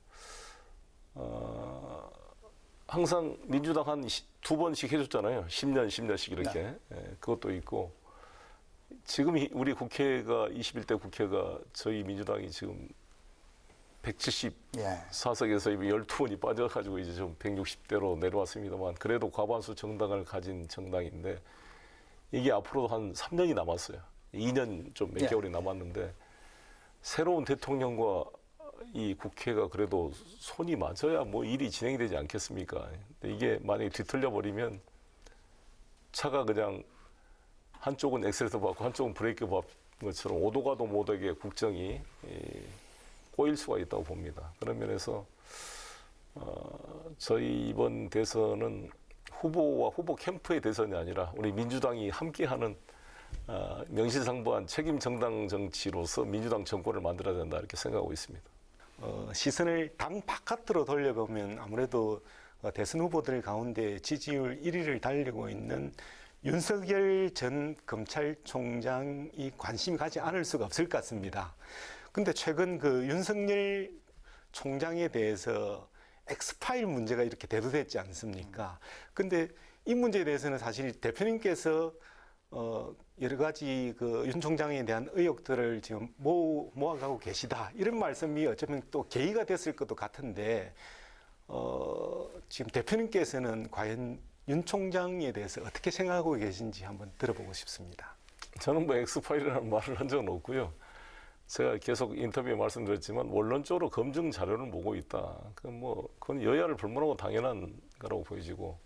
Speaker 2: 항상 민주당 한 2번씩 해줬잖아요. 10년씩 이렇게. 네. 그것도 있고 지금 우리 국회가 21대 국회가 저희 민주당이 지금 174석에서 12번이 빠져가지고 이제 좀 160대로 내려왔습니다만 그래도 과반수 정당을 가진 정당인데 이게 앞으로도 한 3년이 남았어요. 2년 좀 몇 개월이 남았는데 새로운 대통령과 이 국회가 그래도 손이 맞아야 뭐 일이 진행이 되지 않겠습니까? 근데 이게 만약에 뒤틀려 버리면 차가 그냥 한쪽은 엑셀터 밟고 한쪽은 브레이크 밟은 것처럼 오도 가도 못하게 국정이 꼬일 수가 있다고 봅니다. 그런 면에서 저희 이번 대선은 후보와 후보 캠프의 대선이 아니라 우리 민주당이 함께하는 명실상부한 책임 정당 정치로서 민주당 정권을 만들어야 된다 이렇게 생각하고 있습니다.
Speaker 4: 시선을 당 바깥으로 돌려보면 아무래도 대선 후보들 가운데 지지율 1위를 달리고 있는 윤석열 전 검찰총장이 관심 가지 않을 수가 없을 것 같습니다. 근데 최근 그 윤석열 총장에 대해서 엑스파일 문제가 이렇게 대두됐지 않습니까? 근데 이 문제에 대해서는 사실 대표님께서 여러 가지 그 윤 총장에 대한 의혹들을 지금 모아가고 계시다. 이런 말씀이 어쩌면 또 계기가 됐을 것도 같은데, 지금 대표님께서는 과연 윤 총장에 대해서 어떻게 생각하고 계신지 한번 들어보고 싶습니다.
Speaker 2: 저는 뭐 엑스파일이라는 말을 한 적은 없고요. 제가 계속 인터뷰에 말씀드렸지만 원론적으로 검증 자료를 보고 있다. 그건 여야를 불문하고 당연한 거라고 보여지고,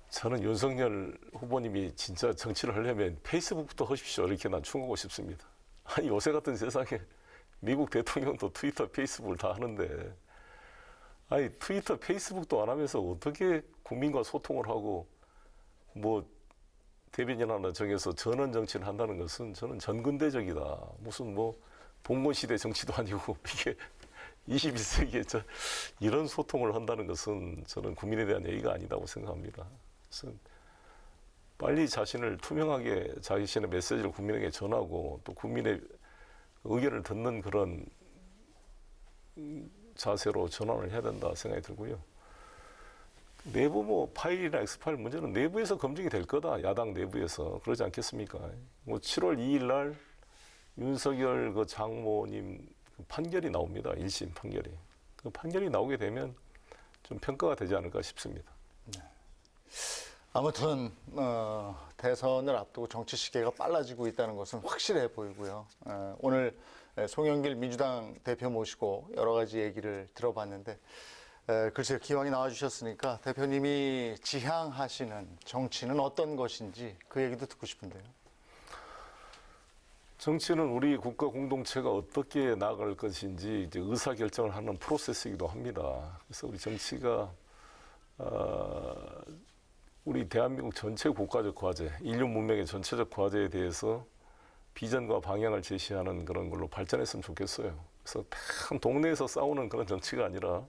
Speaker 2: 저는 윤석열 후보님이 진짜 정치를 하려면 페이스북부터 하십시오. 이렇게 난 충고하고 싶습니다. 아니 요새 같은 세상에 미국 대통령도 트위터, 페이스북을 다 하는데, 아니 트위터, 페이스북도 안 하면서 어떻게 국민과 소통을 하고 뭐 대변인 하나 정해서 전원 정치를 한다는 것은 저는 전근대적이다. 무슨 뭐 봉건시대 정치도 아니고 이게 21세기에 이런 소통을 한다는 것은 저는 국민에 대한 예의가 아니다고 생각합니다. 그래서 빨리 자신을 투명하게 자신의 메시지를 국민에게 전하고 또 국민의 의견을 듣는 그런 자세로 전환을 해야 된다 생각이 들고요. 내부 뭐 파일이나 엑스파일 문제는 내부에서 검증이 될 거다. 야당 내부에서. 그러지 않겠습니까? 뭐 7월 2일 날 윤석열 그 장모님 판결이 나옵니다. 1심 판결이. 그 판결이 나오게 되면 좀 평가가 되지 않을까 싶습니다.
Speaker 1: 아무튼 대선을 앞두고 정치 시계가 빨라지고 있다는 것은 확실해 보이고요. 오늘 송영길 민주당 대표 모시고 여러 가지 얘기를 들어봤는데, 글쎄요, 기왕이 나와주셨으니까 대표님이 지향하시는 정치는 어떤 것인지 그 얘기도 듣고 싶은데요.
Speaker 2: 정치는 우리 국가 공동체가 어떻게 나아갈 것인지 이제 의사결정을 하는 프로세스이기도 합니다. 그래서 우리 정치가 우리 대한민국 전체 국가적 과제, 인류 문명의 전체적 과제에 대해서 비전과 방향을 제시하는 그런 걸로 발전했으면 좋겠어요. 그래서 단 동네에서 싸우는 그런 정치가 아니라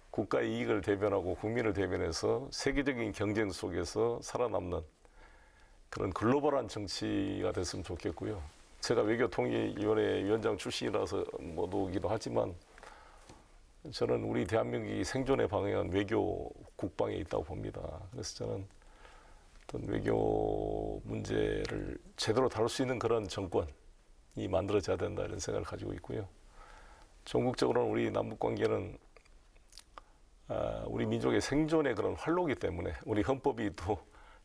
Speaker 2: 국가의 이익을 대변하고 국민을 대변해서 세계적인 경쟁 속에서 살아남는 그런 글로벌한 정치가 됐으면 좋겠고요. 제가 외교통일위원회 위원장 출신이라서 못오기도 하지만 저는 우리 대한민국이 생존의 방향은 외교 국방에 있다고 봅니다. 그래서 저는 어떤 외교 문제를 제대로 다룰 수 있는 그런 정권이 만들어져야 된다 이런 생각을 가지고 있고요. 전국적으로는 우리 남북 관계는 우리 민족의 생존의 그런 활로기 때문에 우리 헌법이 또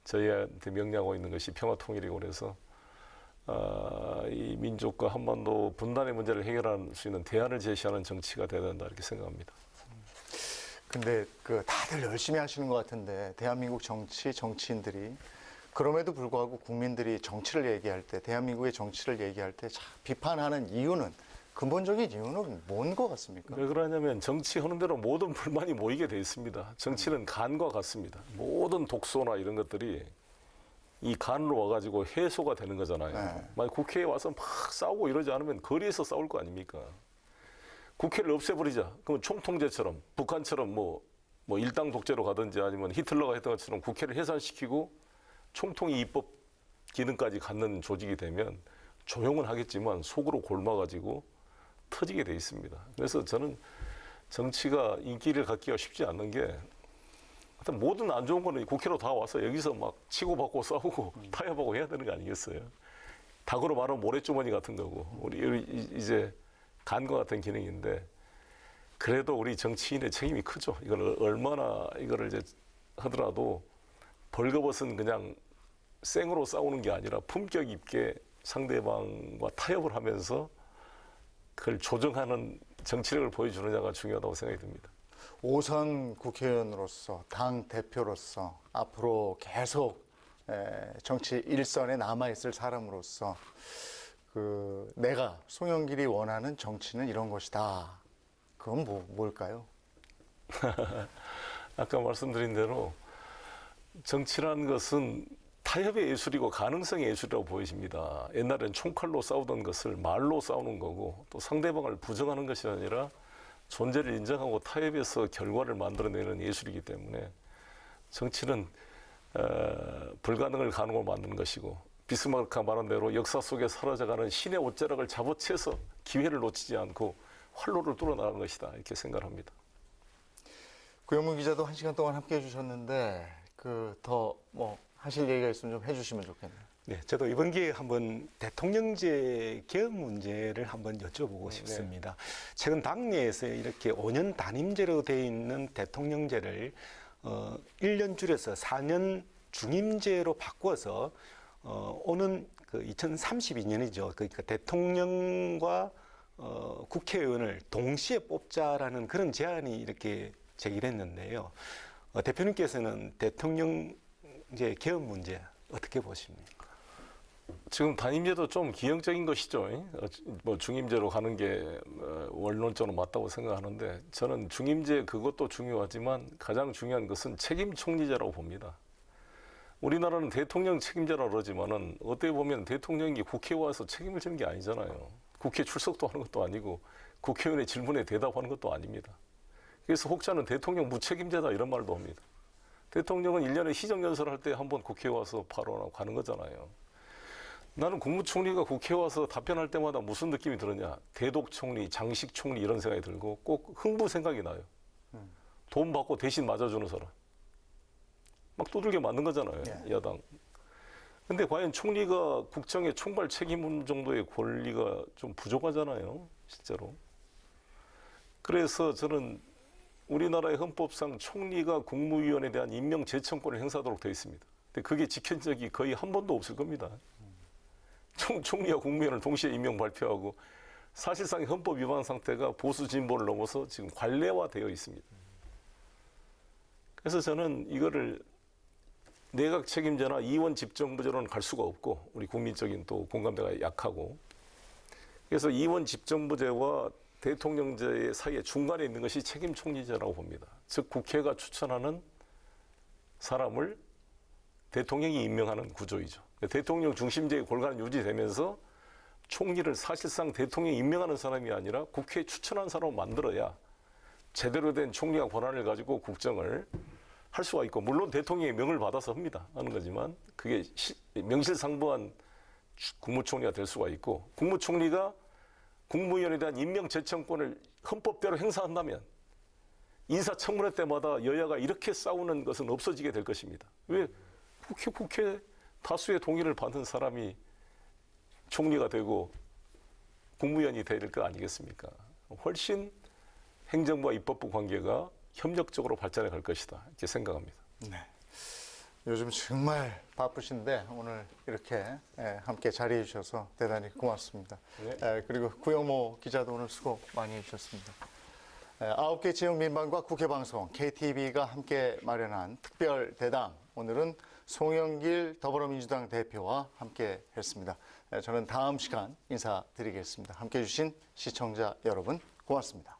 Speaker 2: 저희한테 명령하고 있는 것이 평화통일이고 그래서 이 민족과 한반도 분단의 문제를 해결할 수 있는 대안을 제시하는 정치가 돼야 된다 이렇게 생각합니다.
Speaker 1: 근데 다들 열심히 하시는 것 같은데 대한민국 정치인들이 그럼에도 불구하고 국민들이 정치를 얘기할 때, 대한민국의 정치를 얘기할 때 비판하는 이유는, 근본적인 이유는 뭔 것 같습니까?
Speaker 2: 왜 그러냐면 정치하는 대로 모든 불만이 모이게 돼 있습니다. 정치는 간과 같습니다. 모든 독소나 이런 것들이 이 간으로 와가지고 해소가 되는 거잖아요.
Speaker 1: 네.
Speaker 2: 만약 국회에 와서 막 싸우고 이러지 않으면 거리에서 싸울 거 아닙니까? 국회를 없애버리자. 그러면 총통제처럼 북한처럼 뭐 일당 독재로 가든지 아니면 히틀러가 했던 것처럼 국회를 해산시키고 총통이 입법 기능까지 갖는 조직이 되면 조용은 하겠지만 속으로 골마가지고 터지게 돼 있습니다. 그래서 저는 정치가 인기를 갖기가 쉽지 않는 게 하여튼 모든 안 좋은 거는 국회로 다 와서 여기서 막 치고받고 싸우고 타협하고 해야 되는 거 아니겠어요? 닭으로 말하면 모래주머니 같은 거고 우리 이제 간과 같은 기능인데 그래도 우리 정치인의 책임이 크죠. 이걸 얼마나 이거를 이제 하더라도 벌거벗은 그냥 생으로 싸우는 게 아니라 품격 있게 상대방과 타협을 하면서 그걸 조정하는 정치력을 보여주느냐가 중요하다고 생각이 듭니다.
Speaker 1: 5선 국회의원으로서 당 대표로서 앞으로 계속 정치 일선에 남아있을 사람으로서 내가 송영길이 원하는 정치는 이런 것이다. 그건 뭘까요?
Speaker 2: 아까 말씀드린 대로 정치라는 것은 타협의 예술이고 가능성의 예술이라고 보여집니다. 옛날엔 총칼로 싸우던 것을 말로 싸우는 거고 또 상대방을 부정하는 것이 아니라 존재를 인정하고 타협해서 결과를 만들어내는 예술이기 때문에 정치는 불가능을 가능으로 만드는 것이고 비스마르크가 말한 대로 역사 속에 사라져가는 신의 옷자락을 잡아채서 기회를 놓치지 않고 활로를 뚫어나가는 것이다 이렇게 생각합니다.
Speaker 1: 구영문 기자도 1시간 동안 함께해 주셨는데 더 하실 얘기가 있으면 좀 해주시면 좋겠네요.
Speaker 4: 네, 저도 이번 기회에 한번 대통령제 개헌 문제를 한번 여쭤보고 싶습니다. 최근 당내에서 이렇게 5년 단임제로 되어 있는 대통령제를 1년 줄여서 4년 중임제로 바꿔서 오는 2032년이죠. 그러니까 대통령과 국회의원을 동시에 뽑자라는 그런 제안이 이렇게 제기됐는데요. 대표님께서는 대통령제 개헌 문제 어떻게 보십니까?
Speaker 2: 지금 단임제도 좀 기형적인 것이죠. 중임제로 가는 게 원론적으로 맞다고 생각하는데 저는 중임제 그것도 중요하지만 가장 중요한 것은 책임 총리제라고 봅니다. 우리나라는 대통령 책임제라고 그러지만은 어떻게 보면 대통령이 국회에 와서 책임을 지는 게 아니잖아요. 국회 출석도 하는 것도 아니고 국회의원의 질문에 대답하는 것도 아닙니다. 그래서 혹자는 대통령 무책임제다 이런 말도 합니다. 대통령은 1년에 시정연설을 할 때 한 번 국회에 와서 발언하고 가는 거잖아요. 나는 국무총리가 국회에 와서 답변할 때마다 무슨 느낌이 들었냐. 대독총리, 장식총리 이런 생각이 들고 꼭 흥부 생각이 나요. 돈 받고 대신 맞아주는 사람. 막 두들겨 맞는 거잖아요. 야당. 근데 과연 총리가 국정의 총괄 책임 정도의 권리가 좀 부족하잖아요. 실제로. 그래서 저는 우리나라의 헌법상 총리가 국무위원에 대한 임명 제청권을 행사하도록 되어 있습니다. 근데 그게 지킨 적이 거의 한 번도 없을 겁니다. 총리와 국무위원을 동시에 임명 발표하고 사실상 헌법 위반 상태가 보수 진보를 넘어서 지금 관례화되어 있습니다. 그래서 저는 이거를 내각 책임제나 이원 집정부제로는 갈 수가 없고 우리 국민적인 또 공감대가 약하고 그래서 이원 집정부제와 대통령제 사이에 중간에 있는 것이 책임 총리제라고 봅니다. 즉 국회가 추천하는 사람을 대통령이 임명하는 구조이죠. 대통령 중심제의 골간은 유지되면서 총리를 사실상 대통령이 임명하는 사람이 아니라 국회에 추천한 사람을 만들어야 제대로 된 총리가 권한을 가지고 국정을 할 수가 있고 물론 대통령의 명을 받아서 하는 거지만 그게 명실상부한 국무총리가 될 수가 있고 국무총리가 국무위원에 대한 임명 제청권을 헌법대로 행사한다면 인사청문회 때마다 여야가 이렇게 싸우는 것은 없어지게 될 것입니다. 왜 국회 다수의 동의를 받은 사람이 총리가 되고 국무위원이 될 거 아니겠습니까? 훨씬 행정부와 입법부 관계가 협력적으로 발전해 갈 것이다 이렇게 생각합니다.
Speaker 1: 네. 요즘 정말 바쁘신데 오늘 이렇게 함께 자리해 주셔서 대단히 고맙습니다. 그리고 구영모 기자도 오늘 수고 많이 해주셨습니다. 9개 지역 민방과 국회방송 KTV가 함께 마련한 특별 대담 오늘은 송영길 더불어민주당 대표와 함께 했습니다. 저는 다음 시간 인사드리겠습니다. 함께해 주신 시청자 여러분 고맙습니다.